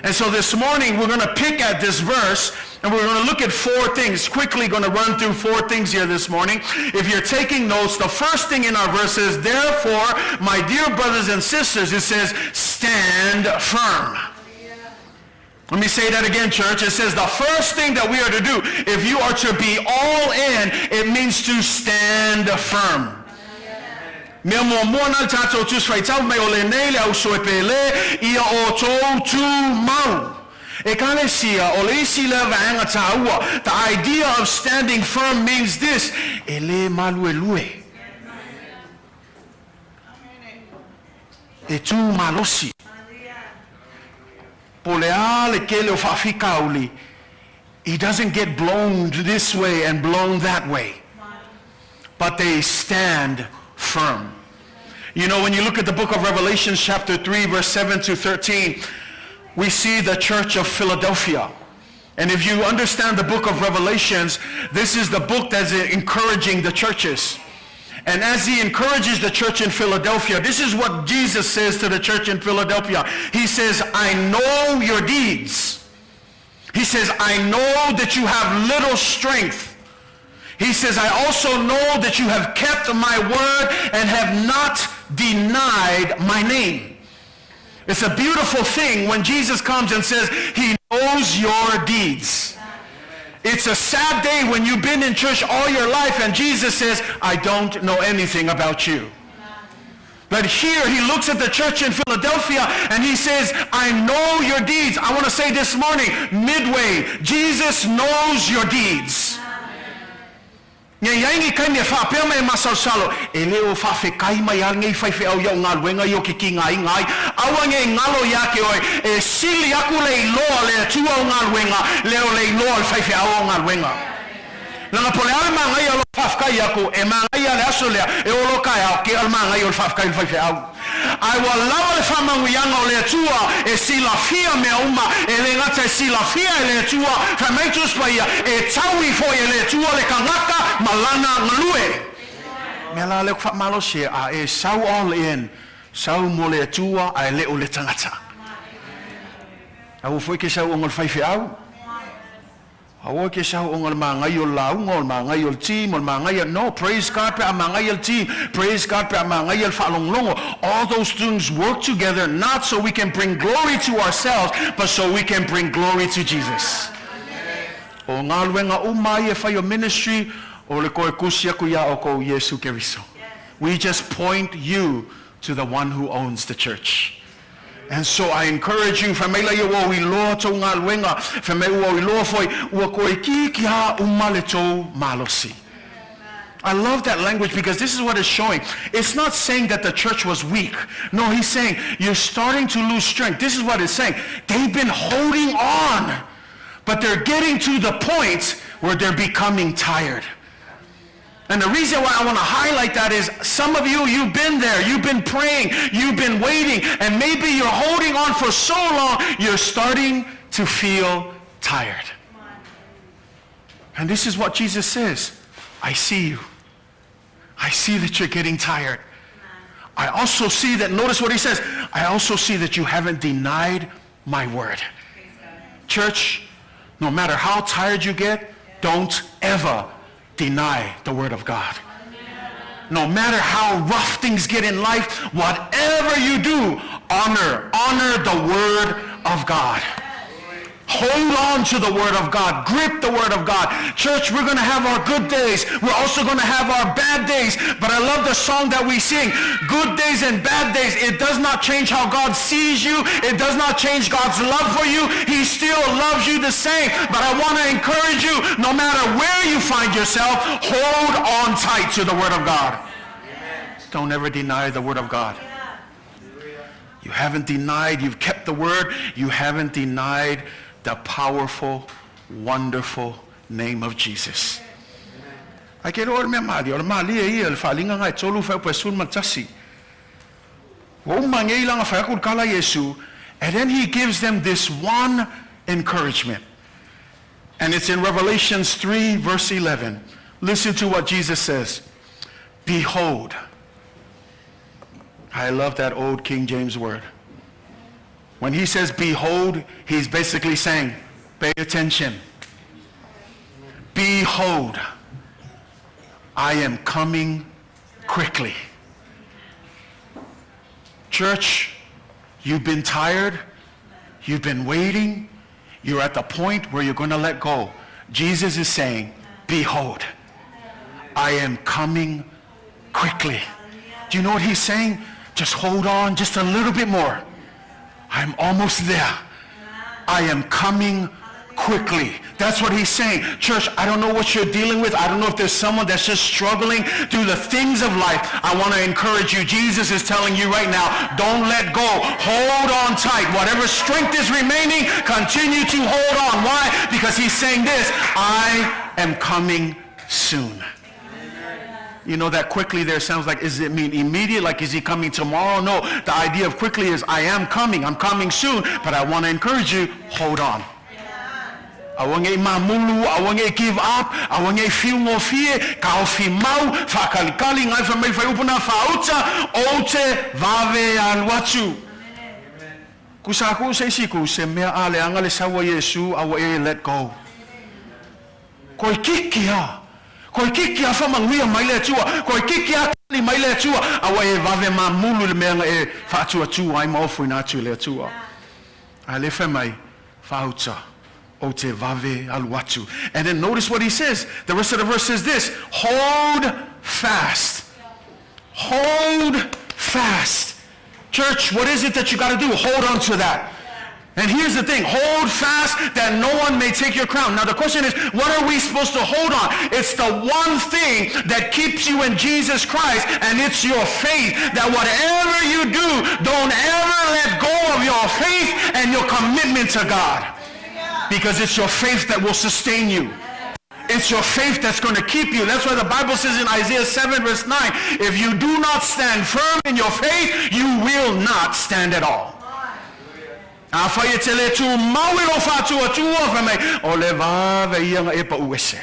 And so this morning we're going to pick at this verse and we're going to look at four things. Quickly going to run through four things here this morning. If you're taking notes, the first thing in our verse is, therefore, my dear brothers and sisters, it says, stand firm. Let me say that again, church. It says the first thing that we are to do, if you are to be all in, it means to stand firm. Mea moana tātou tuswhaitau mei o le nei le au soepele ia outou Tumau. E kane sia o le isi le vaenga tāua. The idea of standing firm means this. E le Malosi. E tu Malosi. Polea le kele o whawhikauli. He doesn't get blown this way and blown that way. But they stand firm. You know, when you look at the book of Revelation chapter 3 verse 7 to 13, we see the church of Philadelphia. And if you understand the book of Revelations, this is the book that's encouraging the churches. And as he encourages the church in Philadelphia, this is what Jesus says to the church in Philadelphia. He says, I know your deeds. He says, I know that you have little strength. He says, I also know that you have kept my word and have not denied my name. It's a beautiful thing when Jesus comes and says he knows your deeds. It's a sad day when you've been in church all your life and Jesus says, I don't know anything about you. But here he looks at the church in Philadelphia and he says, I know your deeds. I want to say this morning, Midway, Jesus knows your deeds. Nyayangi kai me fa pe me masausalo eleo fa fe kai mai ngai fai fe au yo ngaluenga yo kiki ngai awange ngalo yake oi e sili akule lo le tu au ngaluenga leo le lo fai fe au ngaluenga langa pole alma ngai lo fa kai yako e mangai le asolea e olo kai au ke alma ngai lo fa kai fai fe au I will love if I'm a young ole tua e sila fia me uma e le ngata sila fia le tua fa mentus pa ia e taui fo le tua le kangaka malana Galue me la le fa Malosi a e sau all in sau mo le tua a le ole tangata au foi ke sau ngol fai au Awo ke sa ongol mangayo lau ngol mangayo team or mangayo no praise God pa mangayo team praise God pa mangayo falonglongo all those things work together not so we can bring glory to ourselves but so we can bring glory to Jesus. O ngalwenga umaya fa your ministry o le ko kusia kuya o ko Yesu Keriso. We just point you to the one who owns the church. And so I encourage you famela yo we lo to ngalwenga famela we lo foi wo ko ki ha umaleto Malosi. I love that language because this is what it's showing. It's not saying that the church was weak. No, he's saying you're starting to lose strength. This is what it's saying. They've been holding on, but they're getting to the point where they're becoming tired. And the reason why I want to highlight that is some of you, you've been there, you've been praying, you've been waiting, and maybe you're holding on for so long, you're starting to feel tired. And this is what Jesus says. I see you. I see that you're getting tired. I also see that, notice what he says, I also see that you haven't denied my word. Church, no matter how tired you get, don't ever deny the word of God. No matter how rough things get in life, whatever you do, honor the word of God. Hold on to the word of God. Grip the word of God. Church, we're going to have our good days. We're also going to have our bad days. But I love the song that we sing. Good days and bad days. It does not change how God sees you. It does not change God's love for you. He still loves you the same. But I want to encourage you, no matter where you find yourself, hold on tight to the word of God. Don't ever deny the word of God. You haven't denied. You've kept the word. You haven't denied the powerful, wonderful name of Jesus. I get all me mali, or mali e el falinga ngai tolu fa pesun matasi. Wo mangai lang fa kul kala Yesu, and then he gives them this one encouragement. And it's in Revelations 3 verse 11. Listen to what Jesus says. Behold. I love that old King James word. When he says behold, he's basically saying, pay attention. Behold, I am coming quickly. Church, you've been tired. You've been waiting. You're at the point where you're going to let go. Jesus is saying, behold, I am coming quickly. Do you know what he's saying? Just hold on just a little bit more. I'm almost there. I am coming quickly. That's what he's saying. Church, I don't know what you're dealing with. I don't know if there's someone that's just struggling through the things of life. I want to encourage you. Jesus is telling you right now, don't let go. Hold on tight. Whatever strength is remaining, continue to hold on. Why? Because he's saying this, I am coming soon. You know that quickly there sounds like, does it mean immediate? Like, is he coming tomorrow? No, the idea of quickly is I am coming. I'm coming soon. But I want to encourage you, hold on. I want to mamulu, I want to give up, I want to feel no fear, ka fi mau, fa kalikali ngai fa mai fa upuna fa uta, ote vave Alualu. Kusaku se siku se mea ale angale sawa Yesu awa e let go. Koi kiki ha. Koe kiki a whamangwia mai le tua. Koe kiki a kani mai le tua. Awa e vave ma mulu le mea e whaatua tua. Ai maofu ina atu le tua. A le whamai whauta o te vave aluatu. And then notice what he says. The rest of the verse says this. Hold fast. Hold fast. Church, what is it that you got to do? Hold on to that. And here's the thing, hold fast that no one may take your crown. Now the question is, what are we supposed to hold on? It's the one thing that keeps you in Jesus Christ, and it's your faith. That whatever you do, don't ever let go of your faith and your commitment to God. Because it's your faith that will sustain you. It's your faith that's going to keep you. That's why the Bible says in Isaiah 7 verse 9, if you do not stand firm in your faith, you will not stand at all. A whai te le tū mauiro whātua tua whamei o le vāwe ianga e pa uese.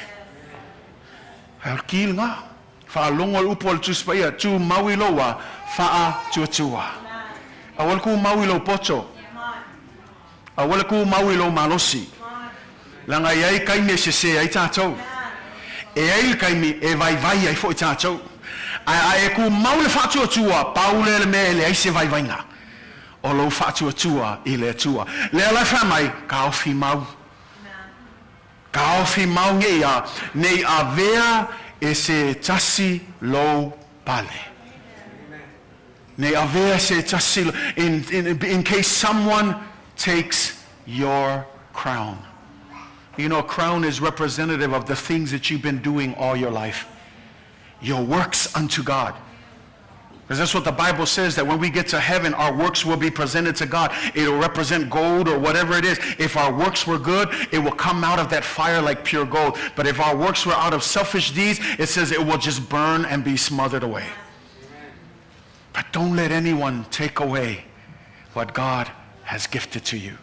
Hau kīl ngā. Whaalongo upo al tūspaia tū mauilo wa whaa tua tua. Awal ku mauilo poto. Awal ku mauilo Malosi. Langa iai kaime se se ai tātou. E ai kaime e vai vai ai fo i tātou. Ai e ku maule whātua tua paule le me le ai se vai vai ngā. O lo whātua tua I le tua. Le ala whamai, ka awhi mau. Ka awhi mau ngea, nei a vea e se tasi lo pale. Nei a vea se tasi lo, in case someone takes your crown. You know, a crown is representative of the things that you've been doing all your life. Your works unto God. Because that's what the Bible says, that when we get to heaven, our works will be presented to God. It will represent gold or whatever it is. If our works were good, it will come out of that fire like pure gold. But if our works were out of selfish deeds, it says it will just burn and be smothered away. But don't let anyone take away what God has gifted to you.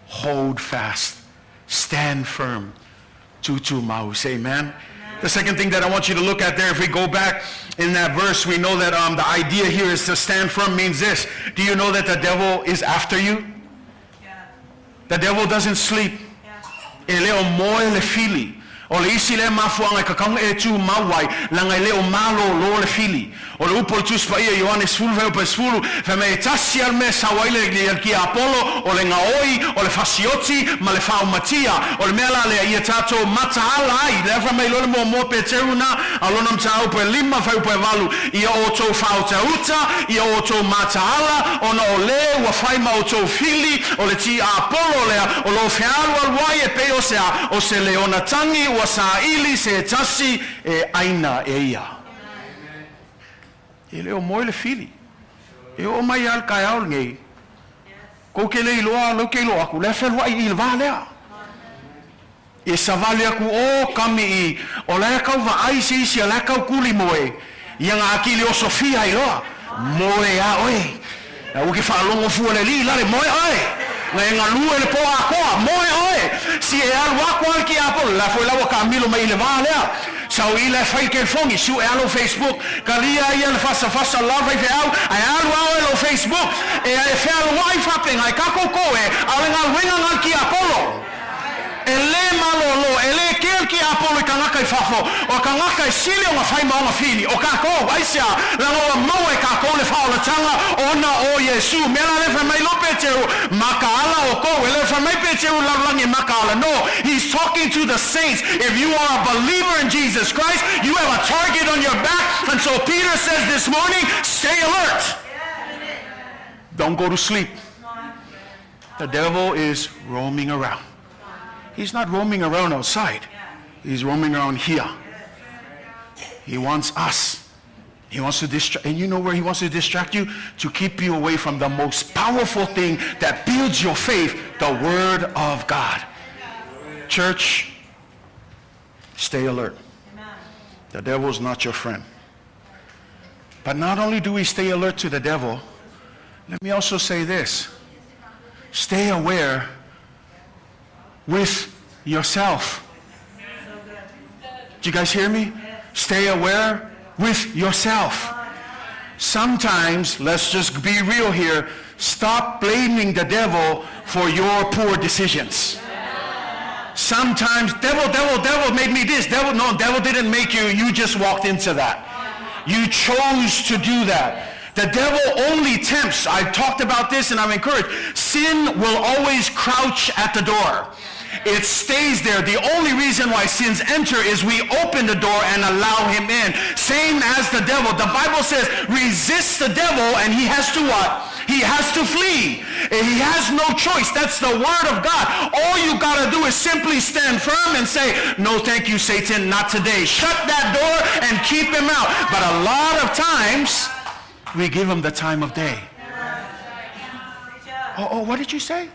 Hold fast. Stand firm. Tumau. Say amen. The second thing that I want you to look at there, if we go back in that verse, we know that the idea here is to stand firm means this. Do you know that the devil is after you? Yeah. The devil doesn't sleep. Eleo moe le fili. O le isi le mafuanga kakanga e tu mawai langa leo malo lo le fili. O le upo tu spaia Ioane sfulu veo pe sfulu fe me tasi al me sawaile ki Apollo o le ngaoi o le fasioti ma le faumatia o le mela le ia tato mataala ai le fa me lo le mo pe teruna alona mtau pe lima fa pe valu ia outou fautauta ia outou mataala ona o le wa fai ma outou fili o le ti Apollo le o lo fealu al wai e pe o se leona tangi wasaili se tasi e aina e ia. E leo moe le fili. E o mai al kai aul ngei. Ko ke le iloa lo ke iloa ku le whenua I ilwa lea. E savale aku o kami I o le kau wa aisi isi a le kau kuli moe. Ia ngā akili o Sofia iloa. Moe a oe. Na uke whaalongo fua le li lare moe oe. Ngai ngā lua le po a koa, moe oe. Si e al wako al ki Apollo, la foi lawa ka milo mai le vā lea. Sau I le whai ke fongi, su e alo Facebook, ka lia ia le fasa la whai fe au, ai alu au e lo Facebook, e fe alu wai whapeng, ai kako koe, au e ngā wenga ngā ki Apollo. E le malolo, e le keel ki Apollo I ka ngaka I whafo, o ka ngaka I sili o ngā whai maonga fili, o ka ko, aisia, lango wa mau e ka ko le whaolatanga, ona o Yesu, mela le whamai lo peteru, maka ala o ko, e le whamai peteru laulangi maka ala, no, he's talking to the saints. If you are a believer in Jesus Christ, you have a target on your back, and so Peter says this morning, stay alert. Don't go to sleep. The devil is roaming around. He's not roaming around outside. He's roaming around here. He wants us. He wants to distract. And you know where he wants to distract you? To keep you away from the most powerful thing that builds your faith, the Word of God. Church, stay alert. The devil is not your friend. But not only do we stay alert to the devil, let me also say this. Stay aware with yourself. Did you guys hear me? Stay aware with yourself. Sometimes, let's just be real here, stop blaming the devil for your poor decisions. Sometimes, devil made me this. Devil didn't make you. You just walked into that. You chose to do that. The devil only tempts. I've talked about this and I'm encouraged. Sin will always crouch at the door. It stays there. The only reason why sins enter is we open the door and allow him in. Same as the devil. The Bible says, resist the devil and he has to what? He has to flee. He has no choice. That's the word of God. All you got to do is simply stand firm and say, no thank you, Satan, not today. Shut that door and keep him out. But a lot of times, we give him the time of day. Oh, what did you say?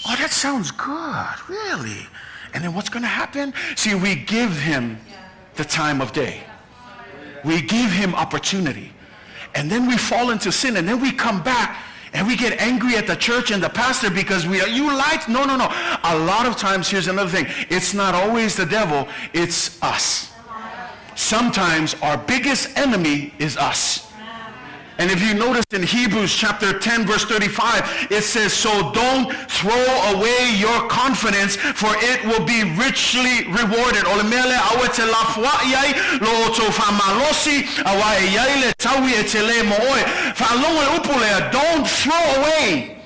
Oh, that sounds good, really. And then what's going to happen? See, we give him the time of day. We give him opportunity. And then we fall into sin, and then we come back, and we get angry at the church and the pastor because you lied. No. A lot of times, here's another thing. It's not always the devil, it's us. Sometimes our biggest enemy is us. And if you notice in Hebrews chapter 10 verse 35, it says, so don't throw away your confidence, for it will be richly rewarded. Don't throw away.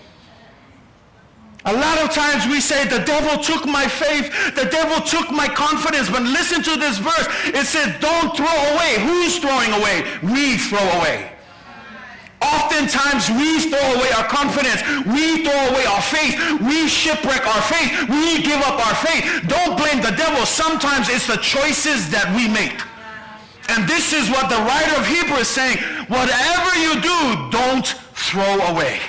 A lot of times we say, the devil took my faith, the devil took my confidence. But listen to this verse. It says, don't throw away. Who's throwing away? We throw away. Oftentimes we throw away our confidence. We throw away our faith. We shipwreck our faith. We give up our faith. Don't blame the devil. Sometimes it's the choices that we make. And this is what the writer of Hebrews is saying. Whatever you do, don't throw away.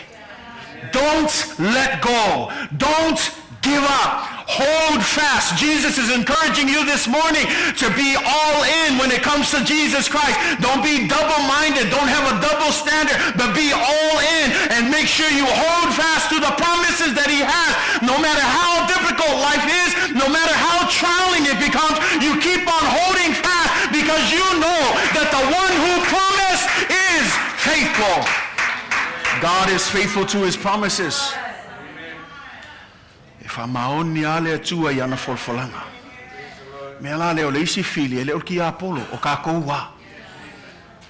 Don't let go. Don't give up. Hold fast. Jesus is encouraging you this morning to be all in when it comes to Jesus Christ. Don't be double-minded. Don't have a double standard, but be all in and make sure you hold fast to the promises that he has. No matter how difficult life is, no matter how trying it becomes, you keep on holding fast because you know that the one who promised is faithful. God is faithful to his promises. If I'm maoni ale tua yana folfolanga. Me ala leo leisi fili ele orki apolo o kako wa.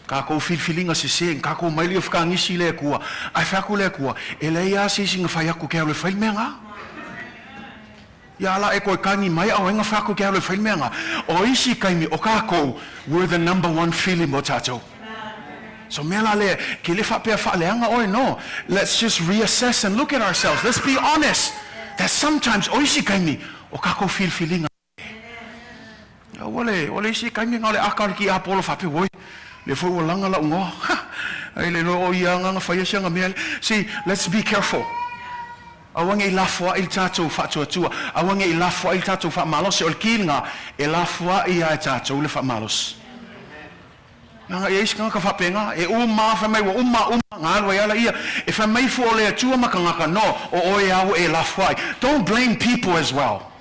Kako filfilinga sise kako maili of kangisi le kua. Ai faku le kua. Ele ya sisi ngafaya ku ke le fail menga. Ya ala e ko kangi mai au nga faku ke le fail menga. O isi kaimi o kako we're the number one feeling motato. So melale kilifa pe fa leanga oi no. Let's just reassess and look at ourselves. Let's be honest. That sometimes oisi kaimi o kako feeling. Wale isi kaimi ngale akar ki apolo fa pe woi. Le fo langa la ngo. Ai le no o yanga nga fa yesa ngamel. See, let's be careful. Awange ilafwa il tato fa tua. Awange ilafwa il tato fa malos ol kinga ilafwa ia tato le fa malos. Nga yes kan ka fa penga e uma fa mai wa uma ngal wa yala ia if I may for le tua makanga no o ya e la fai. Don't blame people as well.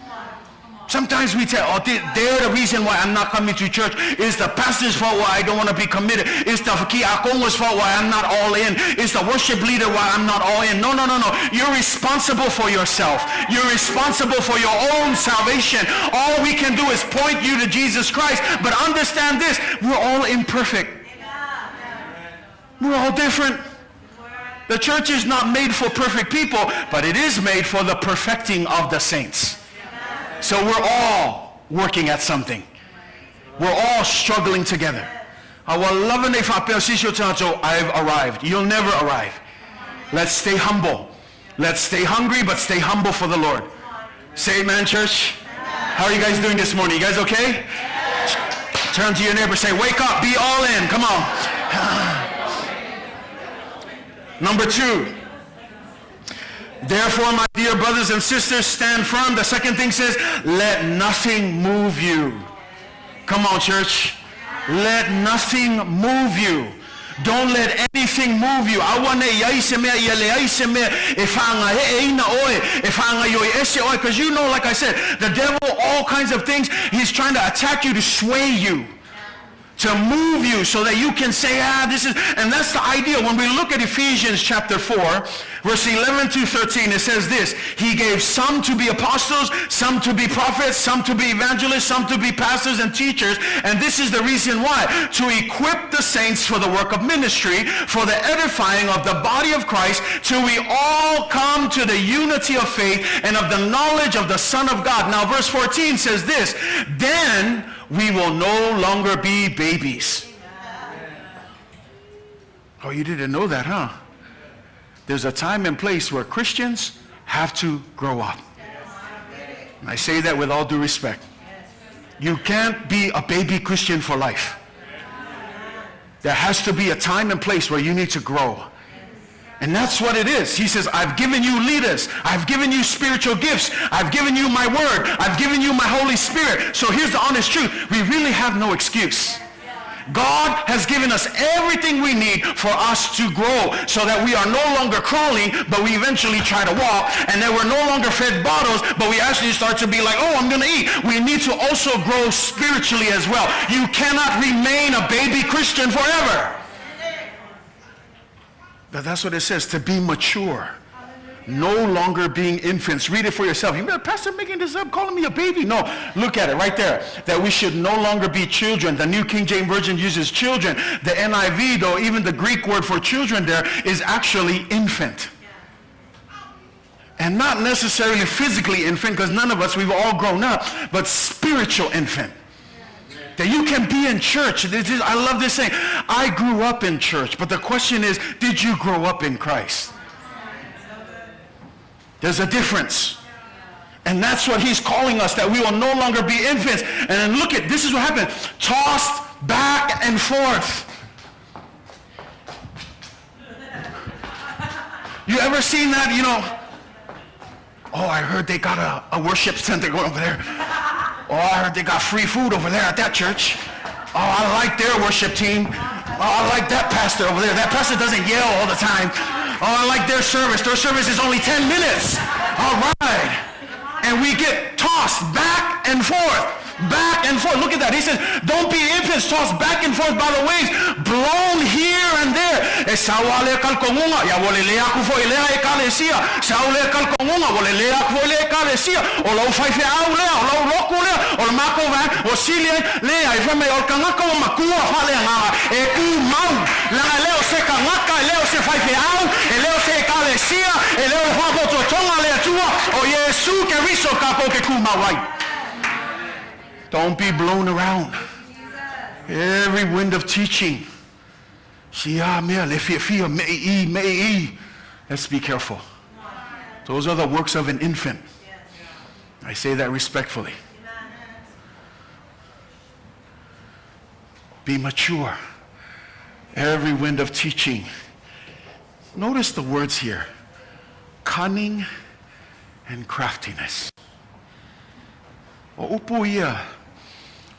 Sometimes we tell, oh, they're the reason why I'm not coming to church. It's the pastor's fault why I don't want to be committed. It's the ki akongo's fault why I'm not all in. It's the worship leader why I'm not all in. No. You're responsible for yourself. You're responsible for your own salvation. All we can do is point you to Jesus Christ. But understand this, we're all imperfect. We're all different. The church is not made for perfect people, but it is made for the perfecting of the saints. So we're all working at something. We're all struggling together. I've arrived. You'll never arrive. Let's stay humble. Let's stay hungry, but stay humble for the Lord. Say amen, church. How are you guys doing this morning? You guys okay? Turn to your neighbor, say, wake up, be all in. Come on. Number 2. Therefore, my dear brothers and sisters, stand firm. The second thing says, let nothing move you. Come on, church. Let nothing move you. Don't let anything move you. Because you know, like I said, the devil, all kinds of things, he's trying to attack you to sway you, to move you so that you can say, this is, and that's the idea. When we look at Ephesians chapter 4, verse 11 to 13, it says this: he gave some to be apostles, some to be prophets, some to be evangelists, some to be pastors and teachers. And this is the reason why: to equip the saints for the work of ministry, for the edifying of the body of Christ, till we all come to the unity of faith and of the knowledge of the Son of God. Now verse 14 says this: then we will no longer be babies. Oh, you didn't know that, huh? There's a time and place where Christians have to grow up. And I say that with all due respect. You can't be a baby Christian for life. There has to be a time and place where you need to grow. And that's what it is. He says, I've given you leaders. I've given you spiritual gifts. I've given you my word. I've given you my Holy Spirit. So here's the honest truth. We really have no excuse. God has given us everything we need for us to grow, so that we are no longer crawling, but we eventually try to walk. And then we're no longer fed bottles, but we actually start to be like, oh, I'm going to eat. We need to also grow spiritually as well. You cannot remain a baby Christian forever. But that's what it says, to be mature. No longer being infants. Read it for yourself. You Pastor making this up, calling me a baby. No, look at it right there. That we should no longer be children. The New King James Version uses children. The NIV, though, even the Greek word for children there is actually infant. And not necessarily physically infant, because none of us, we've all grown up, but spiritual infant. That you can be in church. I love this saying. I grew up in church, but the question is, did you grow up in Christ? There's a difference. And that's what he's calling us, that we will no longer be infants. And then look at, this is what happened. Tossed back and forth. You ever seen that, oh, I heard they got a worship center going over there. Oh, I heard they got free food over there at that church. Oh, I like their worship team. Oh, I like that pastor over there. That pastor doesn't yell all the time. Oh, I like their service. Their service is only 10 minutes. All right. And we get tossed back and forth. Back and forth. Look at that. He says, don't be infants tossed back and forth by the waves, blown here and there. Don't be blown around. Every wind of teaching. Let's be careful. Those are the works of an infant. I say that respectfully. Be mature. Every wind of teaching. Notice the words here. Cunning and craftiness.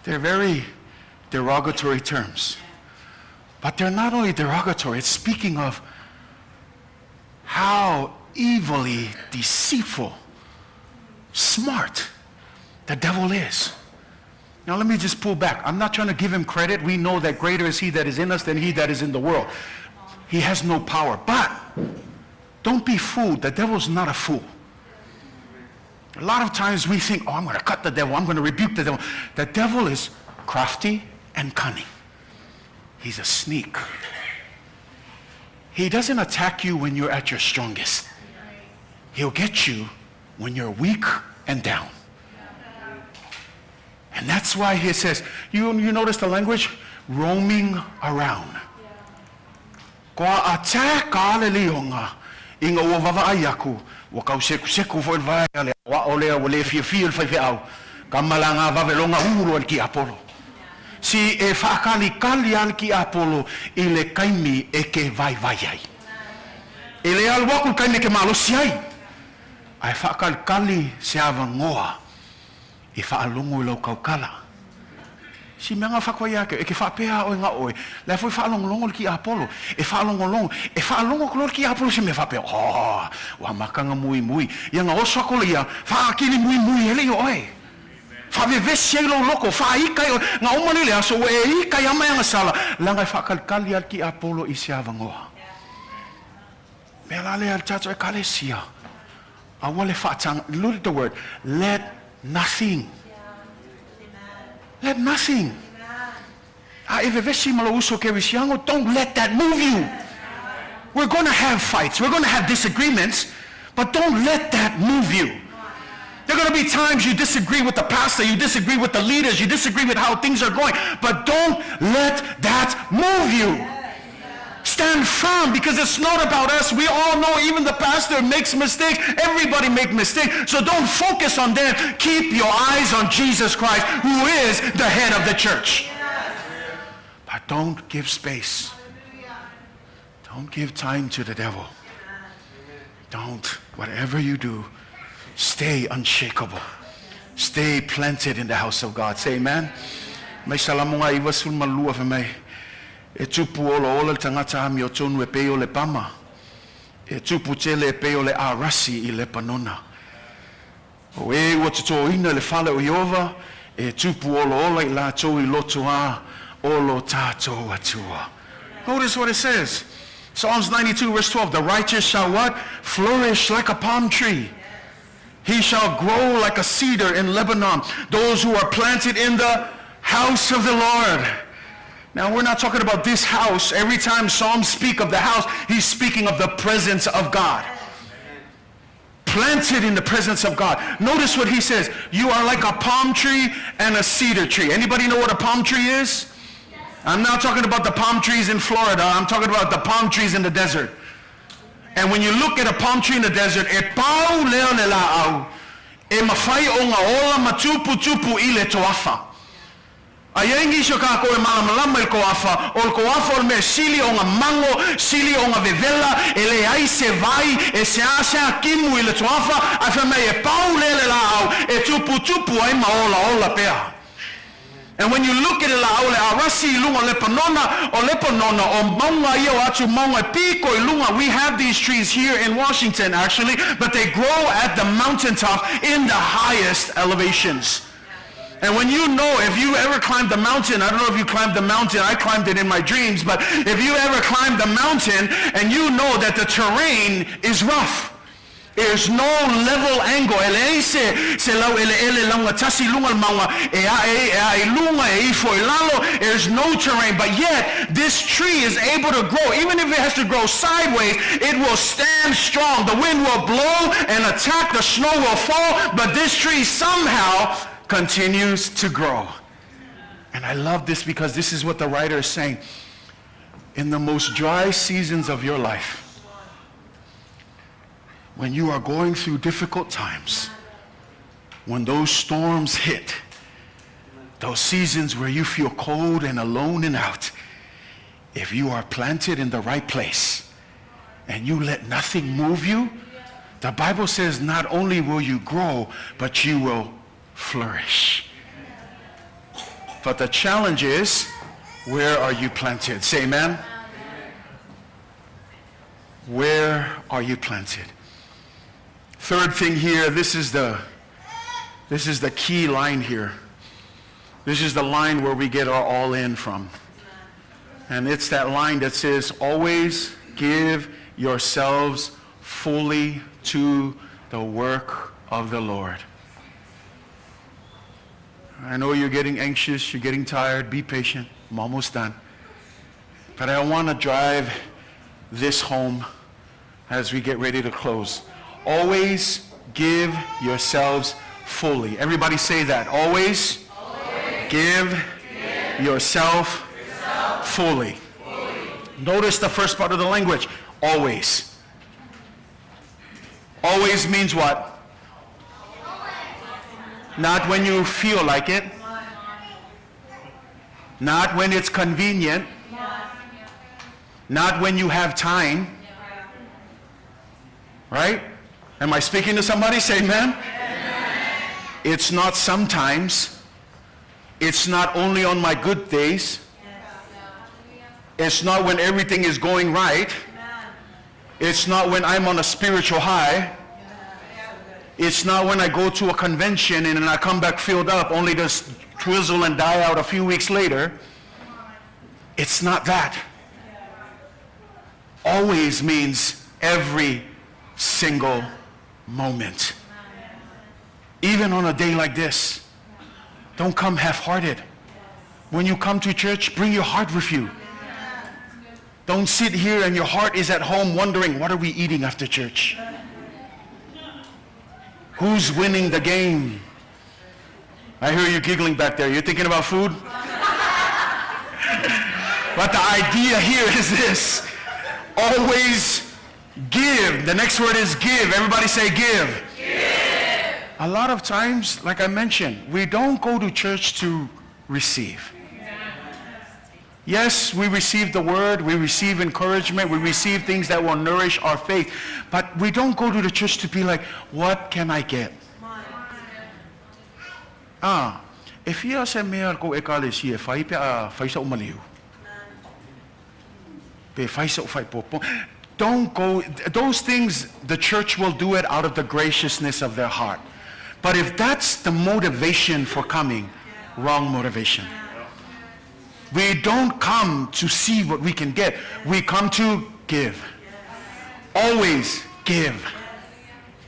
They're very derogatory terms. But they're not only derogatory, it's speaking of how evilly deceitful, smart the devil is. Now let me just pull back. I'm not trying to give him credit. We know that greater is he that is in us than he that is in the world. He has no power. But don't be fooled. The devil's not a fool. A lot of times we think, oh, I'm going to cut the devil. I'm going to rebuke the devil. The devil is crafty and cunning. He's a sneak. He doesn't attack you when you're at your strongest. He'll get you when you're weak and down. And that's why he says, you notice the language? Roaming around. Kwa attack alelionga inga wavava ayaku wakau seku foi vai ale wa ole ole fie fai au kamalanga vavelonga uru al ki apolo si e fakali kali al ki apolo ile kaimi e ke vai ai ele al waku kaimi ke Malosi ai fakali kali se avangoa e faalongo lo kaukala si menga fakoya ke fapea o nga oi la foi falongo ki apolo e falongo klor ki apolo se me fapea wa makanga mui yanga oswa kolia fa akili mui ele oi Whavevesielo loko, whaikai o ngā umani lea, so e ikai ama nga sala, langai whakalkali al ki Apollo I sia vangoa. Mea lale al tato e kalesia. Awale whaatang, look at the word, let nothing. Let nothing. Don't let that move you. We're going to have fights. We're going to have disagreements, but don't let that move you. There are going to be times you disagree with the pastor, you disagree with the leaders, you disagree with how things are going, but don't let that move you. Stand firm, because it's not about us. We all know even the pastor makes mistakes. Everybody makes mistakes. So don't focus on them. Keep your eyes on Jesus Christ, who is the head of the church. But don't give space. Don't give time to the devil. Don't. Whatever you do, stay unshakable. Stay planted in the house of God. Say amen. May salamunga iwasul malua for me. E tupu ola tangata ami o tonu e peo le pama. E tupu tele e peo le arasi I le panona. O e watuto ina le fale o Yehova. E tupu ola I la to I lotua olo tato atua. Notice what it says. Psalms 92 verse 12. The righteous shall what? Flourish like a palm tree. He shall grow like a cedar in Lebanon. Those who are planted in the house of the Lord. Now, we're not talking about this house. Every time Psalms speak of the house, he's speaking of the presence of God. Planted in the presence of God. Notice what he says. You are like a palm tree and a cedar tree. Anybody know what a palm tree is? I'm not talking about the palm trees in Florida. I'm talking about the palm trees in the desert. And when you look at a palm tree in the desert, e pau leo le laau, e mawhai o ngā ola matupu tupu I le toafa. Ayengi sio ka ko malamalama il koafa, o koafa o me sili o ngā mango, sili o ngā vevela, e Leai se vai, e se asea kimu I le toafa, a whame e pau le laau, e tupu tupu ai maola ola pea. And when you look at it, arasi lunga lepanona or lepanona or maunga ia atu maunga piko lunga, we have these trees here in Washington actually, but they grow at the mountaintop in the highest elevations. And when you know, if you ever climbed the mountain, I don't know if you climbed the mountain, I climbed it in my dreams, but if you ever climbed the mountain and you know that the terrain is rough, there's no level angle. There's no terrain, but yet this tree is able to grow. Even if it has to grow sideways, it will stand strong. The wind will blow and attack, the snow will fall, but this tree somehow continues to grow. And I love this because this is what the writer is saying. In the most dry seasons of your life, when you are going through difficult times, when those storms hit, those seasons where you feel cold and alone and out, if you are planted in the right place and you let nothing move you, the Bible says not only will you grow, but you will flourish. But the challenge is, where are you planted? Say amen. Where are you planted? Third thing here, this is the key line here. This is the line where we get our all in from. And it's that line that says, always give yourselves fully to the work of the Lord. I know you're getting anxious, you're getting tired, be patient, I'm almost done. But I want to drive this home as we get ready to close. Always give yourselves fully. Everybody say that. Always give yourself fully. Notice the first part of the language. Always. Always means what? Not when you feel like it. Not when it's convenient. Not when you have time. Right? Am I speaking to somebody? Say amen. It's not sometimes. It's not only on my good days. It's not when everything is going right. It's not when I'm on a spiritual high. It's not when I go to a convention and then I come back filled up only to twizzle and die out a few weeks later. It's not that. Always means every single moment. Even on a day like this. Don't come half-hearted. When you come to church, bring your heart with you. Don't sit here and your heart is at home wondering, what are we eating after church? Who's winning the game? I hear you giggling back there. You're thinking about food? But the idea here is this. Always give. The next word is give. Everybody say give. Give. A lot of times, like I mentioned, we don't go to church to receive. Yes, we receive the word, we receive encouragement, we receive things that will nourish our faith, but we don't go to the church to be like, what can I get? If you say me go ekalesi e fai pe a fai sa umaliu. Pe fai sa fai popo. Don't go, those things, the church will do it out of the graciousness of their heart. But if that's the motivation for coming, wrong motivation. We don't come to see what we can get. We come to give. Always give.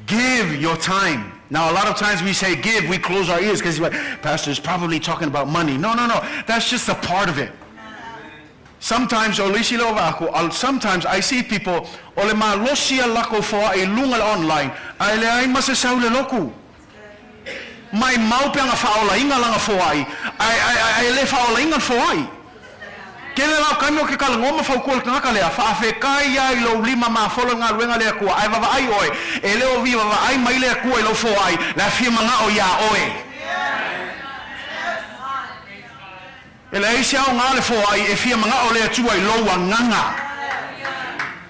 Give your time. Now, a lot of times we say give, we close our ears because Pastor's probably talking about money. No. That's just a part of it. Sometimes I see people, ole Malosi lako for a lungal online. Ai masasaule loku. Mai maupe nga faola inga langa foai. Ai le faola inga foai. Kele lau kami o ke kala ngoma faukul ka kalea fa fe kai ai lo lima ma folo nga luenga le ku ai va ai oi. E le o viva va ai mai le ku e lo foai. La firma nga o ya oi. Ele ai sia nga le foai e firma nga o le tu ai lo wa nganga.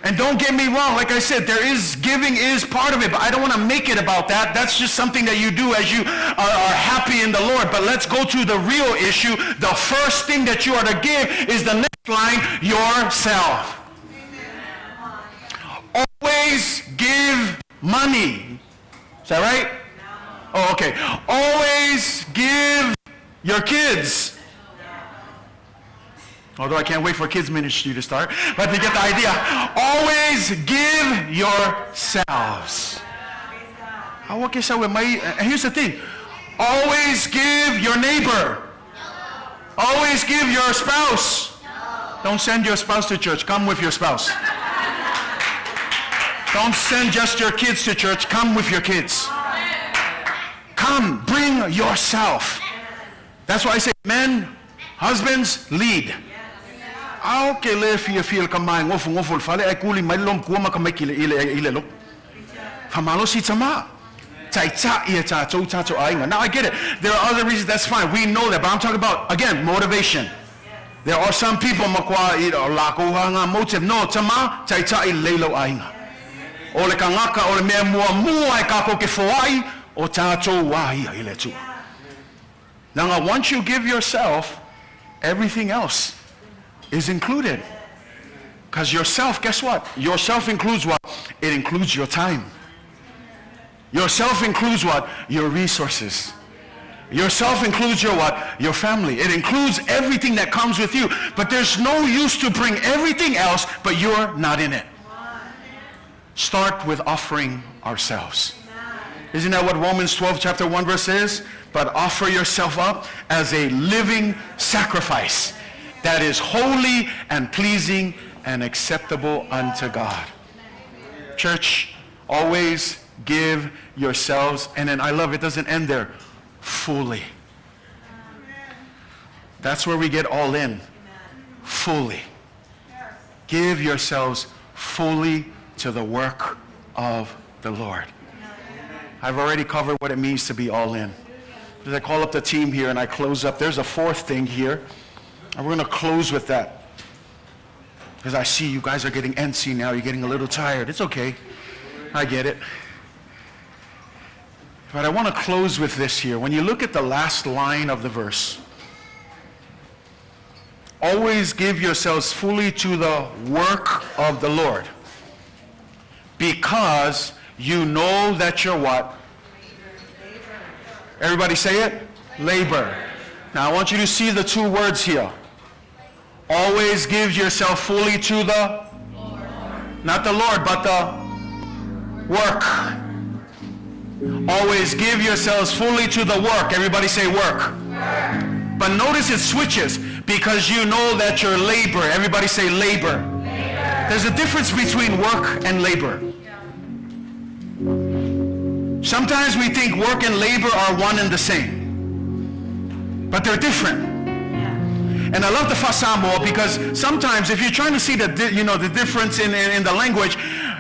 And don't get me wrong, like I said, giving is part of it, but I don't want to make it about that. That's just something that you do as you are happy in the Lord. But let's go to the real issue. The first thing that you are to give is the next line, yourself. Always give money. Is that right? Oh, okay. Always give your kids. Although I can't wait for kids ministry to start, but you get the idea. Always give yourselves. And here's the thing. Always give your neighbor. Always give your spouse. Don't send your spouse to church. Come with your spouse. Don't send just your kids to church. Come with your kids. Come, bring yourself. That's why I say, men, husbands, lead. Okay, le feel kamay ngofol fale ay kuli may lom kuwa makamay ile lo. Malosi tama. Now I get it. There are other reasons, that's fine. We know that, but I'm talking about, again, motivation. There are some people makwa lako nga motive. No, tama cha ilelo ainga. Ole kangaka ole me mua ay kako ke foai o tacho wahi ile tu. Now once you give yourself, everything else is included. Because yourself, guess what? Yourself includes what? It includes your time. Yourself includes what? Your resources. Yourself includes your what? Your family. It includes everything that comes with you. But there's no use to bring everything else, but you're not in it. Start with offering ourselves. Isn't that what Romans 12 chapter 1 verse says? But offer yourself up as a living sacrifice that is holy and pleasing and acceptable unto God. Church, always give yourselves, and then I love it doesn't end there, fully. That's where we get all in. Fully. Give yourselves fully to the work of the Lord. I've already covered what it means to be all in. As I call up the team here and I close up, there's a fourth thing here. And we're going to close with that. Because I see you guys are getting antsy now. You're getting a little tired. It's okay. I get it. But I want to close with this here. When you look at the last line of the verse, always give yourselves fully to the work of the Lord, because you know that your what? Everybody say it. Labor. Now I want you to see the two words here. Always give yourself fully to the Lord. Not the Lord, but the work. Always give yourselves fully to the work. Everybody say work. But notice it switches, because you know that your labor. Everybody say labor. There's a difference between work and labor. Sometimes we think work and labor are one and the same, but they're different. And I love the Samoan, because sometimes if you're trying to see the difference in the language,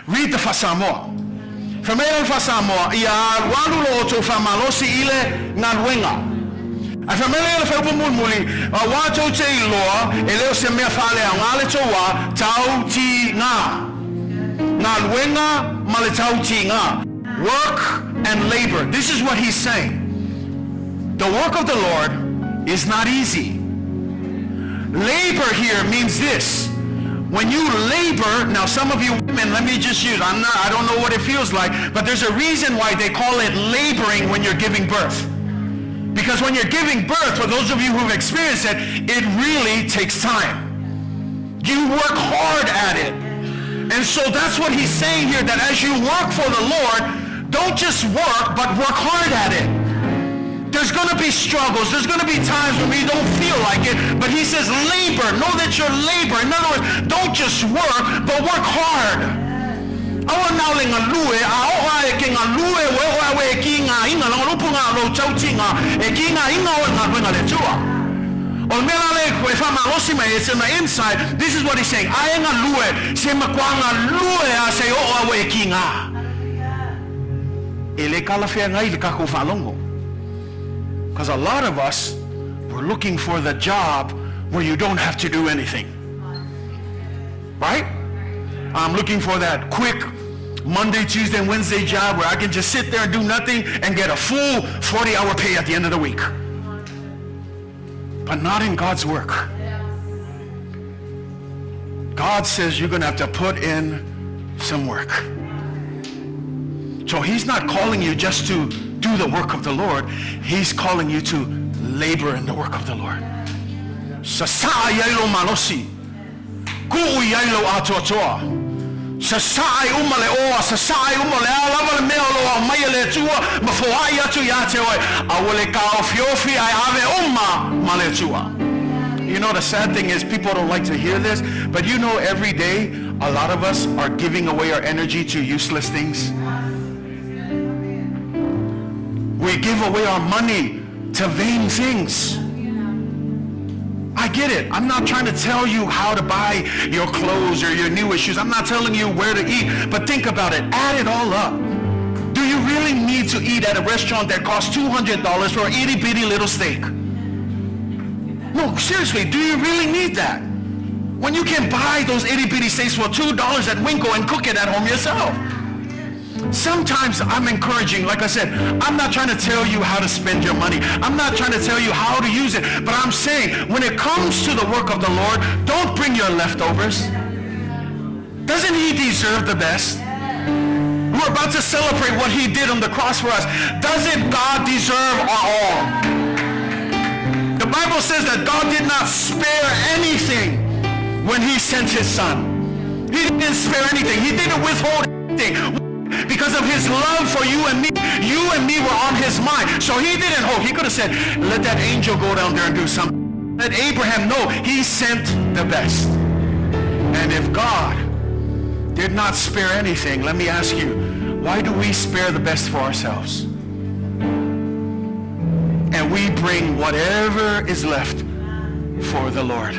read the Samoan. Famele Samoan, ia Alualu outou Malosi ile Galuega. A famele fa upumuli, outou te iloa, eleo se mea fale a ngale toa tau ti nga. Galuega male tau ti nga. Work and labor. This is what he's saying. The work of the Lord is not easy. Labor here means this. When you labor, now some of you women, let me just use, I don't know what it feels like, but there's a reason why they call it laboring when you're giving birth. Because when you're giving birth, for those of you who've experienced it, it really takes time. You work hard at it. And so that's what he's saying here, that as you work for the Lord, don't just work, but work hard at it. There's going to be struggles. There's going to be times when you don't feel like it. But he says labor. Know that you're labor. In other words, don't just work, but work hard. It's in the inside. This is what he's saying. Because a lot of us, we're looking for the job where you don't have to do anything. Right? I'm looking for that quick Monday, Tuesday, and Wednesday job where I can just sit there and do nothing and get a full 40-hour pay at the end of the week. But not in God's work. God says you're going to have to put in some work. So he's not calling you just to do the work of the Lord. He's calling you to labor in the work of the Lord. Malosi. Atoatoa. You know, the sad thing is people don't like to hear this, but you know, every day a lot of us are giving away our energy to useless things. We give away our money to vain things. I get it. I'm not trying to tell you how to buy your clothes or your newest shoes. I'm not telling you where to eat. But think about it. Add it all up. Do you really need to eat at a restaurant that costs $200 for an itty-bitty little steak? No, seriously, do you really need that? When you can buy those itty-bitty steaks for $2 at Winco and cook it at home yourself. Sometimes I'm encouraging, like I said, I'm not trying to tell you how to spend your money. I'm not trying to tell you how to use it. But I'm saying, when it comes to the work of the Lord, don't bring your leftovers. Doesn't he deserve the best? We're about to celebrate what he did on the cross for us. Doesn't God deserve our all? The Bible says that God did not spare anything when he sent his son. He didn't spare anything. He didn't withhold anything. Because of his love for you and me were on his mind. So he didn't hold. He could have said, let that angel go down there and do something. Let Abraham know he sent the best. And if God did not spare anything, let me ask you, why do we spare the best for ourselves? And we bring whatever is left for the Lord.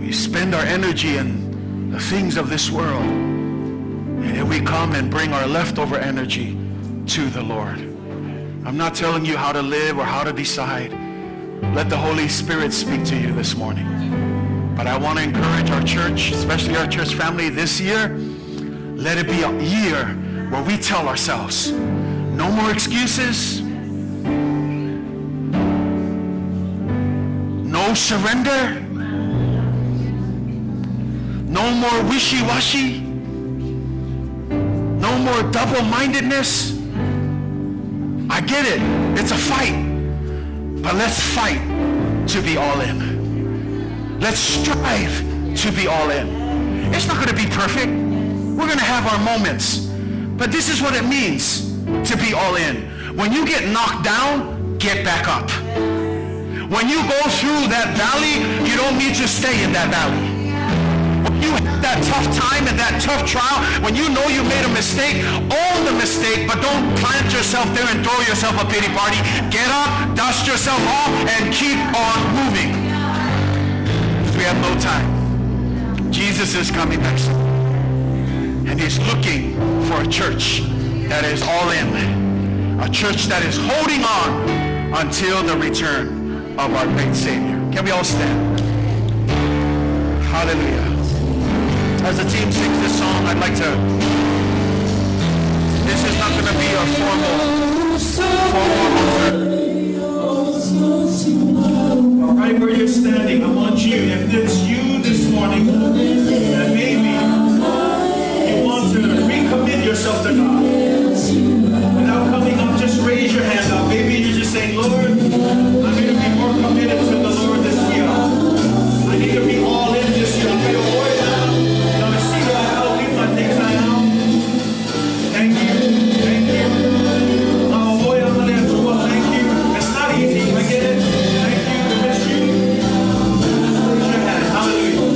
We spend our energy in the things of this world. And then we come and bring our leftover energy to the Lord. I'm not telling you how to live or how to decide. Let the Holy Spirit speak to you this morning. But I want to encourage our church, especially our church family this year. Let it be a year where we tell ourselves, no more excuses. No surrender. No more wishy-washy. No more double-mindedness. I get it. It's a fight. But let's fight to be all in. Let's strive to be all in. It's not going to be perfect. We're going to have our moments. But this is what it means to be all in. When you get knocked down, get back up. When you go through that valley, you don't need to stay in that valley. When you have that tough time and that tough trial, when you know you made a mistake, own the mistake, but don't plant yourself there and throw yourself a pity party. Get up, dust yourself off, and keep on moving. We have no time. Jesus is coming next. And he's looking for a church that is all in. A church that is holding on until the return of our great Savior. Can we all stand? Hallelujah. As the team sings this song, I'd like to... This is not going to be a formal altar. Right where you're standing, I want you, if it's you this morning, that maybe you want to recommit yourself to God. Without coming up, just raise your hand up. Maybe you're just saying, Lord, I'm going to be more committed to the Lord this year. I need to be all in this year. I'm going to avoid that. I'm going to see that I'll leave my things I am. Thank you. Thank you. Oh, boy, I'm going to do it. Thank you. It's not easy. I get it. Thank you. I miss you. Raise your hand. Hallelujah.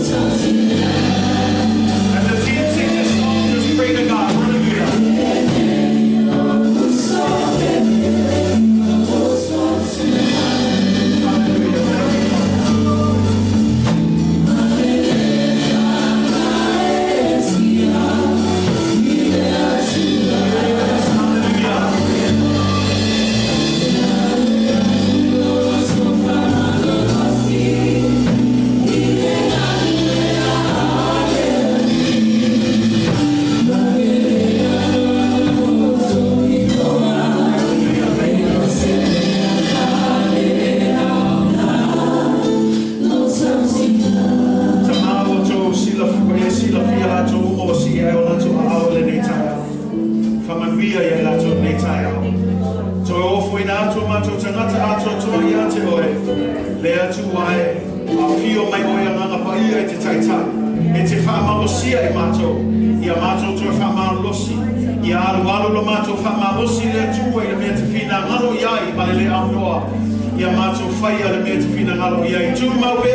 As the team sings this song, just pray to God. Hallelujah. Malosi le mea fina Leai le Aunoa fire le mea fina Tumau le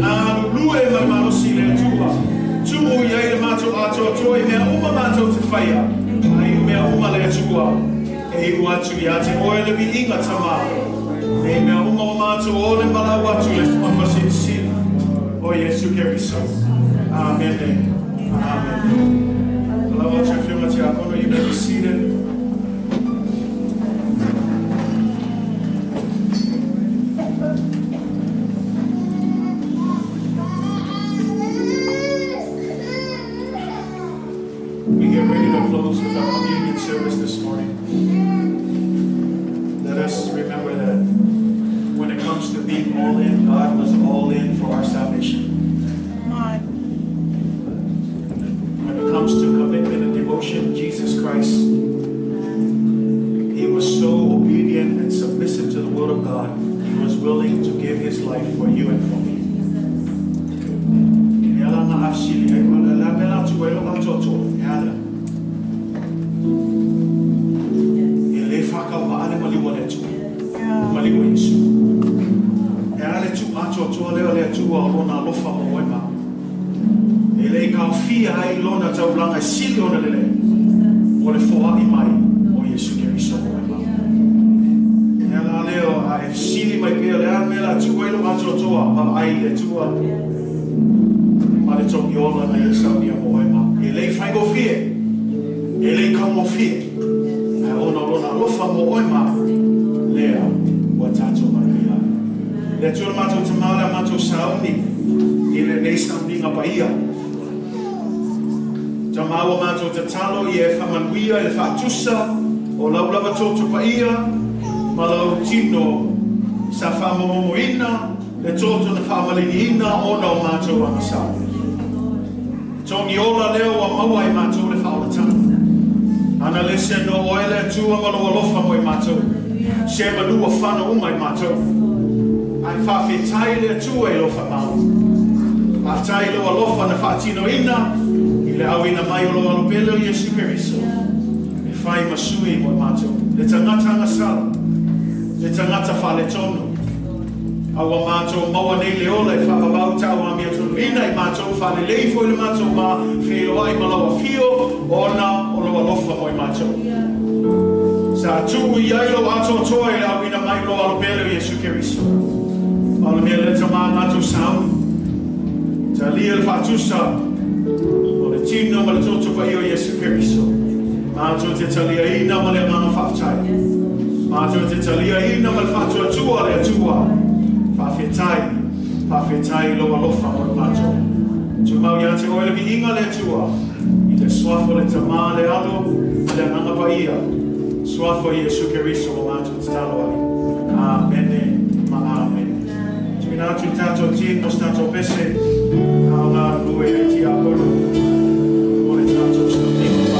Alualu Malosi le Tumau le Atoatoa mea te fire ai mea le e watu te oe le inga tama e mea o le malau watu le mapasi o Yesu Keriso. Amen. Amen. You may be seated. We get ready to close with our communion service this morning. Let us remember that when it comes to being all in, God was all in for our salvation. Comes to commitment and devotion, Jesus Christ, he was so obedient and submissive to the will of God, he was willing to give his life for you and for me. Ele kaufia ai lona taulanga sili ona lele o le foa i mai o Yesu Keriso o ma. Ela leo a sili mai pe le mela tu ai lo Atoatoa pa ai le tua. Ma le tongi ola na Yesu ni o ma. Ele fai go fie. Ele ka mo fie. A ona lona lofa mo o ma. Lea wa tato maria. Le tu mato tamala mato sauni. Ile nei sauni nga paia. Tumau mato te talo I e whamanuia e whaatusa o laulawa tōtu paia ma lau tino sa whamamomoina le tōtu na whamaliniina o nau mato angasau. Tōngi ola leo wa maua I mato le whaolatana. Ana lese no oile tua malo alofa mo matou. Se malua fana uma matou. Ai fa fetai le tua e lofa mau. A tai lo alofa na fatino ina. Ile awina mai lo alopelo Yesu Keriso. E fai masui mo matou. Le tangata ngasala. Le tangata fale tono. Awa matou maua nei le ola e whakabau tau a mea tonu ina i matou whale leifo i le matou ma whio ai malawa fio ona o loa lofa mo i matou. Sa tuku i ailo Atoatoa i le awina mai loa alopele o Yesu Keriso. Ala mea le tama matou saun. Ta lia le whatusa o le tino ma le toto pa i o Yesu Keriso. Matou te talia ina ma le manga whaftai. Matou te talia ina ma le whatua tua le atua. Whawhetai loa lofa o matou. Tumau ia te oele mi inga le tua. I le swafo le tama le alo, le nanga pa ia. Swafo Yesu Keriso o matou te talo ai. Amen, ma amen. Tumina atu tato tin, mos tato pese. Au ngā lue e ti a kono. O le tato skamiko pa.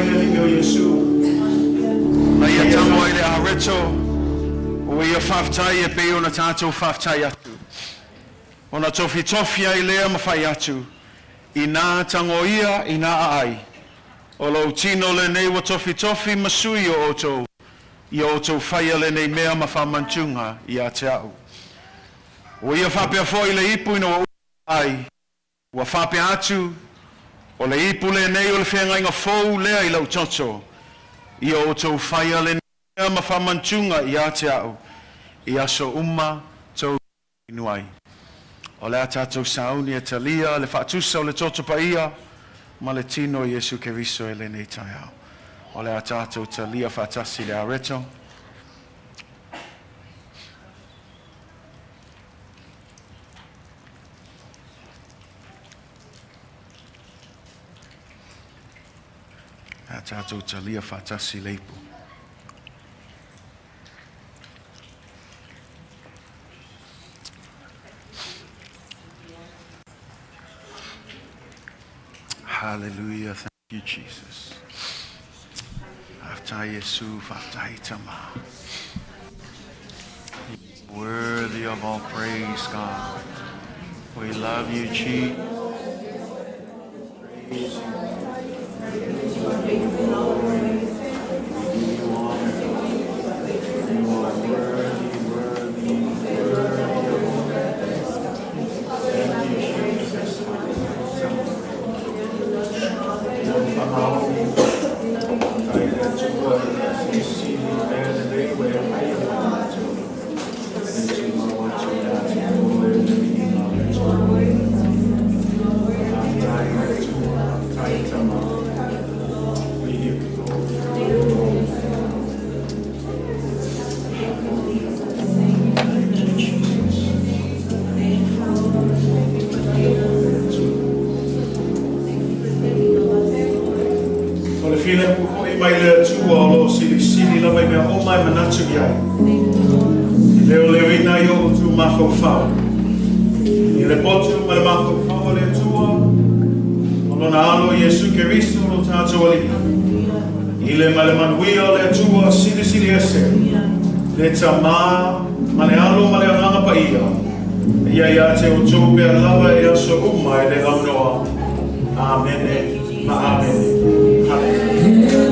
le ni o Yesu. Na ia tango ile areto. O ia whaftai e pe ona tātou whaftai atu. Ona tofi ai lea mawhai atu. I nā tango ia, i nā ai. O lau tino le nei wa tofi masui o outou. I outou whaia le nei mea mawhamantunga i a te au. O ia whapea fo i le ipu ina wa ai. Wa whapea atu. O le ipu le nei o le whenga inga fau lea i lau toto. I outou whaia le nei mea mawhamantunga i a te au. I aso umma tau inuai. O le atatou sauni e talia, le whaatusa o le toto pa ia, ma le tino Yesu Keriso e le nei tai au. O le atatou talia whaatasi le areto. Atatou talia whaatasi le ipu. Hallelujah. Thank you, Jesus. After Yesuf, after Tama. Worthy of all praise, God. We love you, Jesus. Yesu Keriso no tātou Alii. I le malemanui o le atua sili ese. Le tamā, male alo, male ananga pa ia. Ia te o tō pia lava e aso umma e le Aunoa. Amen. Ma amen. Hallelujah.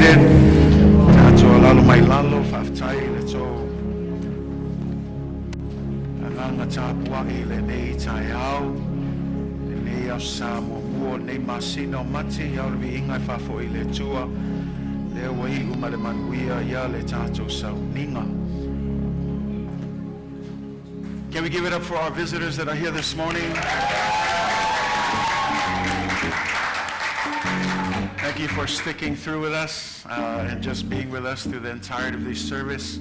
seated. Tato lalo mai lalo whaftai le tō. Alanga tāpua I le nei tai au. Le nei au Samoa mua nei masino mati au le ingai whafo I le tua. Le wai uma le manuia ia le tato sauninga. Can we give it up for our visitors that are here this morning? Thank you for sticking through with us and just being with us through the entirety of this service.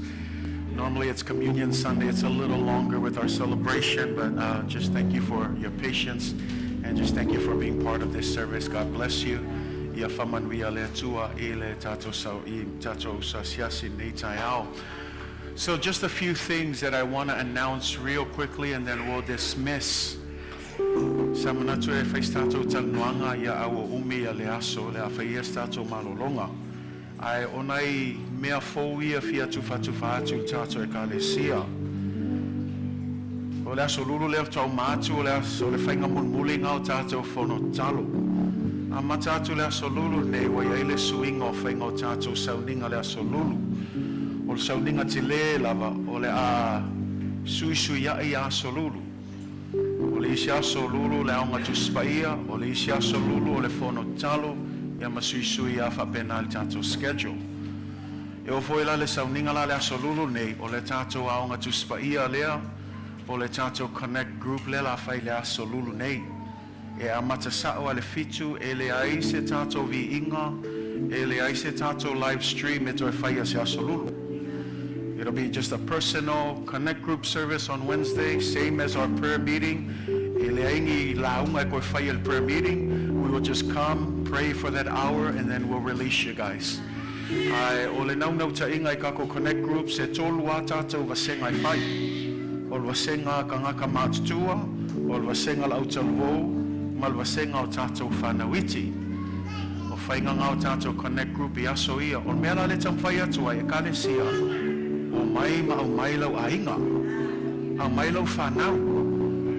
Normally it's Communion Sunday. It's a little longer with our celebration, but just thank you for your patience and just thank you for being part of this service. God bless you. Ia whamanuia le tua I le tato sau I tato sa siasi nei tai au. So just a few things that I want to announce real quickly and then we'll dismiss. Sa manatu e whais tātou tanuanga ia awa umi a le aso le a whaies tātou malolonga. Ai onai mea fōia fia tufa atu tātou e ka le sia. O le aso lulu leo tau mātu o le aso le whainga mulmuli ngau tātou whono talo. A matatu le aso lulu nei wa iai le suinga o whainga o tātou sauninga le aso lulu. O le sauninga te le lava o le a sui ai aso lulu. O le isi aso lulu le aonga tu spaia, o le isi aso lulu o le whono talo, ia masui a whapena le tātou schedule. E o fwoi la le sauninga la le aso lulu nei, o le tātou aonga tu spaia lea, o le tātou connect group le la whai le aso lulu nei. E a matasao a le fitu, e le ai se tātou vi inga, e le ai se tātou live stream e toi whai a se aso lulu. It'll be just a personal connect group service on Wednesday, same as our prayer meeting. Prayer meeting. We will just come, pray for that hour, and then we'll release you guys. Ole nau ta inga I kako connect group se tolu a tātou wasenga I whai. Ol wasenga kangaka mātutua, ol wasenga lautalvo, mal wasenga o tātou whanawiti. O whainganga o tātou connect group I aso ia. Ol mea la le tam whai atua e kale sia. O mai ma o mai lau ainga. Au mai lau whanau.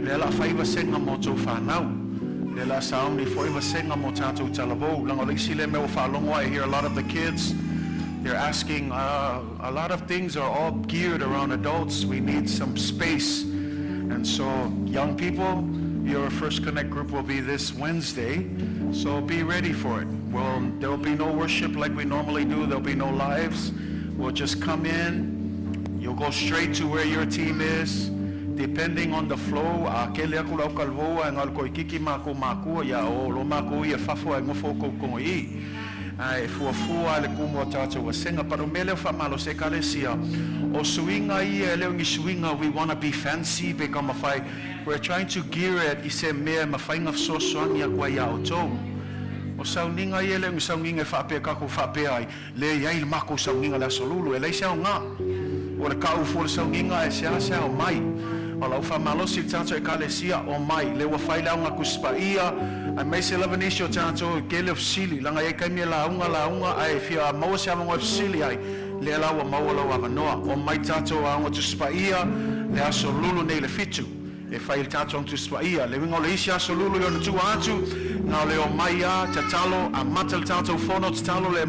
Le la whai wasenga mo tō whanau. Le la sauni whai wasenga mo tātou talavo. Lango leisi le me o whalongo. I hear a lot of the kids. They're asking, a lot of things are all geared around adults. We need some space. And so, young people, your first connect group will be this Wednesday. So be ready for it. Well, there will be no worship like we normally do. There'll be no lives. We'll just come in. You'll go straight to where your team is. Depending on the flow, akele aku lau kalvoa ngal ko ikiki maku ya o lo maku ia fafo ai ngofo ko I. Ai fuafua le kumo tātou wasenga parumele fa Malosi kalesia. O suinga I ele ngi suinga we want to be fancy become a fai. We're trying to gear it I se mea mafainga sosoania kwa ya outou. O sauninga I ele ngi sauninga whape kako whape ai. Le iai mako sauninga la solulu e leisa o ngā. O le kau fo le sauninga e se o mai. O lau wha Malosi tātou e kalesia o mai. Le wa whai launga kuspaia. Ai mai se lavanisi o tātou kele of sili. Langa e kaimia launga ai fia maua se amonga of sili ai. Le laua maua lau avanoa. O mai tātou aonga tu spaia. Le aso lulu nei le fitu. E whai le tātou tu spaia. Le wingo le isi aso lulu yo na tu atu. Nā le o mai a te talo. A mata le tātou whono te talo le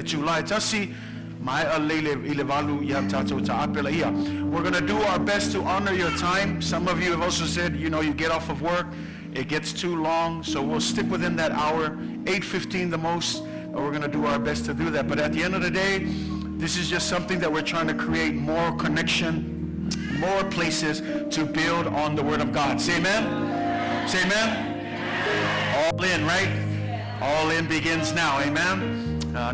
tūlai tasi. Mai a leile I le valu I tātou ta apela ia. We're going to do our best to honor your time. Some of you have also said, you get off of work. It gets too long, so we'll stick within that hour, 8:15 the most, and we're going to do our best to do that. But at the end of the day, this is just something that we're trying to create more connection, more places to build on the Word of God. Say amen? Say amen? All in, right? All in begins now, amen?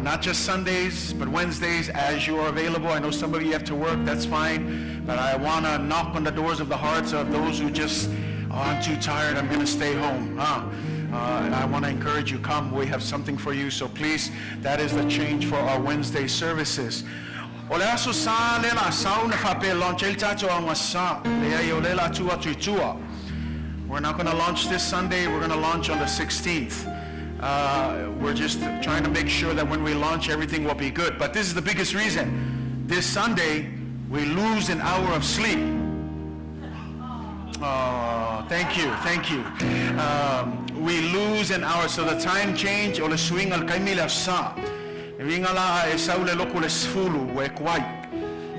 Not just Sundays, but Wednesdays as you are available. I know some of you have to work, that's fine, but I want to knock on the doors of the hearts of those who just, I'm too tired, I'm going to stay home. I want to encourage you, come, we have something for you. So please, that is the change for our Wednesday services. We're not going to launch this Sunday, we're going to launch on the 16th. We're just trying to make sure that when we launch, everything will be good. But this is the biggest reason. This Sunday, we lose an hour of sleep. Oh, thank you. We lose an hour. So the time change, o le swing al kaimila sa. Ringala e saule loko le sfulu we kwai.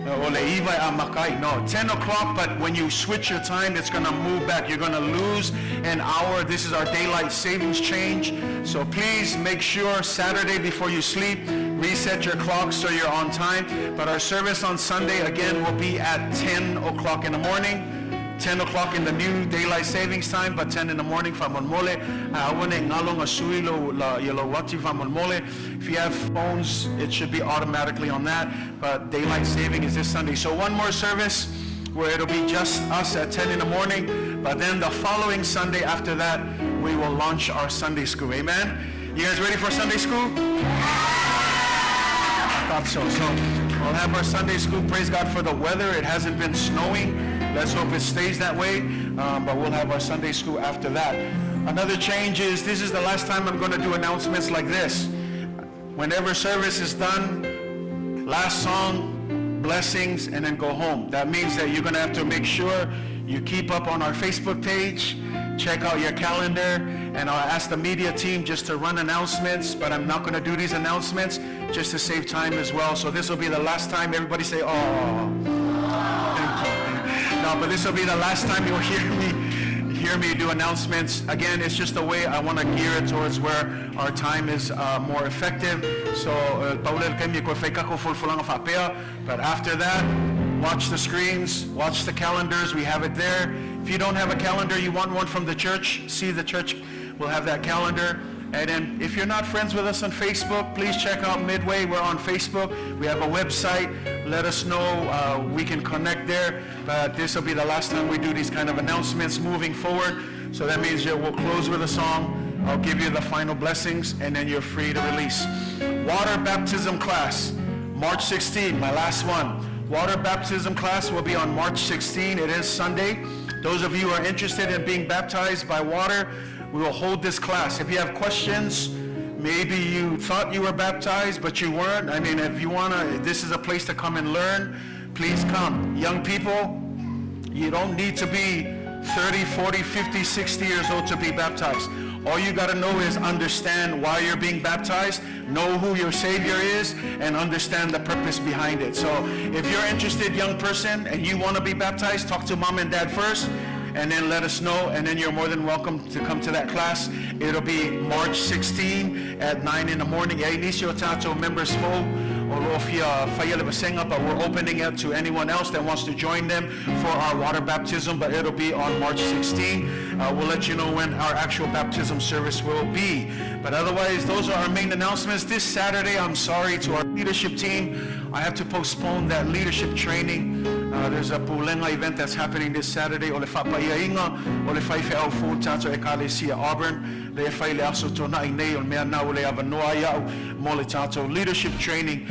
Or le iwa a makai. No, 10 o'clock, but when you switch your time, it's going to move back. You're going to lose an hour. This is our daylight savings change. So please make sure Saturday before you sleep, reset your clock so you're on time. But our service on Sunday, again, will be at 10 o'clock in the morning. 10 o'clock in the new daylight savings time, but 10 in the morning. If you have phones, it should be automatically on that, but daylight saving is this Sunday. So one more service where it'll be just us at 10 in the morning, but then the following Sunday after that, we will launch our Sunday school. Amen? You guys ready for Sunday school? I thought so. So we'll have our Sunday school. Praise God for the weather. It hasn't been snowing. Let's hope it stays that way, but we'll have our Sunday school after that. Another change is this is the last time I'm going to do announcements like this. Whenever service is done, last song, blessings, and then go home. That means that you're going to have to make sure you keep up on our Facebook page, check out your calendar, and I'll ask the media team just to run announcements, but I'm not going to do these announcements just to save time as well. So this will be the last time. Everybody say, oh. No, but this will be the last time you'll hear me do announcements. Again, it's just a way I want to gear it towards where our time is more effective. So, but after that, watch the screens, watch the calendars. We have it there. If you don't have a calendar, you want one from the church, see the church will have that calendar. And then if you're not friends with us on Facebook, please check out Midway. We're on Facebook. We have a website. Let us know. We can connect there. But this will be the last time we do these kind of announcements moving forward. So that means we'll close with a song. I'll give you the final blessings, and then you're free to release. Water baptism class, March 16, my last one. Water baptism class will be on March 16. It is Sunday. Those of you who are interested in being baptized by water, we will hold this class. If you have questions, maybe you thought you were baptized, but you weren't. I mean, if you this is a place to come and learn, please come. Young people, you don't need to be 30, 40, 50, 60 years old to be baptized. All you got to know is understand why you're being baptized, know who your Savior is, and understand the purpose behind it. So if you're interested, young person, and you want to be baptized, talk to mom and dad first, and then let us know, and then you're more than welcome to come to that class. It'll be March 16 at 9 in the morning. Members full, but we're opening it to anyone else that wants to join them for our water baptism, but it'll be on March 16. We'll let you know when our actual baptism service will be. But otherwise, those are our main announcements. This Saturday, I'm sorry to our leadership team, I have to postpone that leadership training. There's a Pulenga event that's happening this Saturday. O le whapaiainga, o le whaife au fu tato e Kalesia Auburn. Le whai le aso tona i nei o le mea nau le avanoa iau mo le tato leadership training.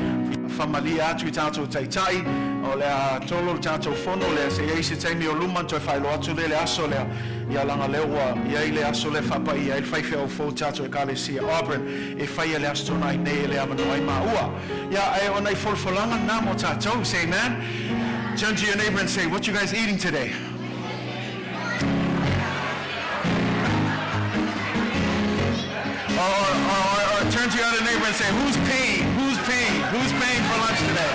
Whamalia atu i tato taitai. O le tolo tato whono le se eisi taimi o luman to e whai lo atu le aso le ia langa lewa. Ia i le aso le whapai ia i whaife au fu tato e Kalesia Auburn. E whai le aso tona i nei le avanoa i maua. Ia e o nei fulfulanga na mo tato. Say amen. Turn to your neighbor and say, what you guys eating today? Or turn to your other neighbor and say, who's paying? Who's paying? Who's paying for lunch today?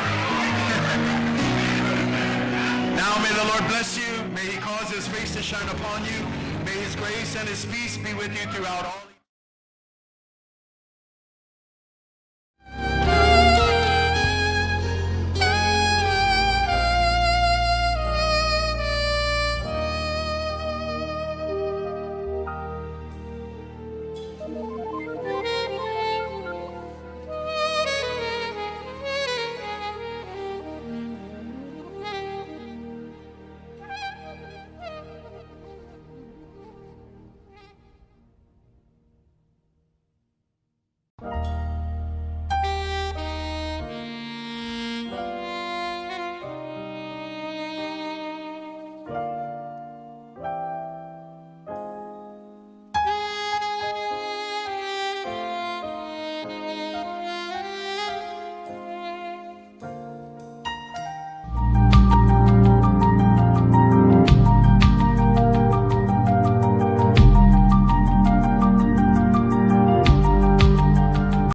Now may the Lord bless you. May he cause his face to shine upon you. May his grace and his peace be with you throughout all.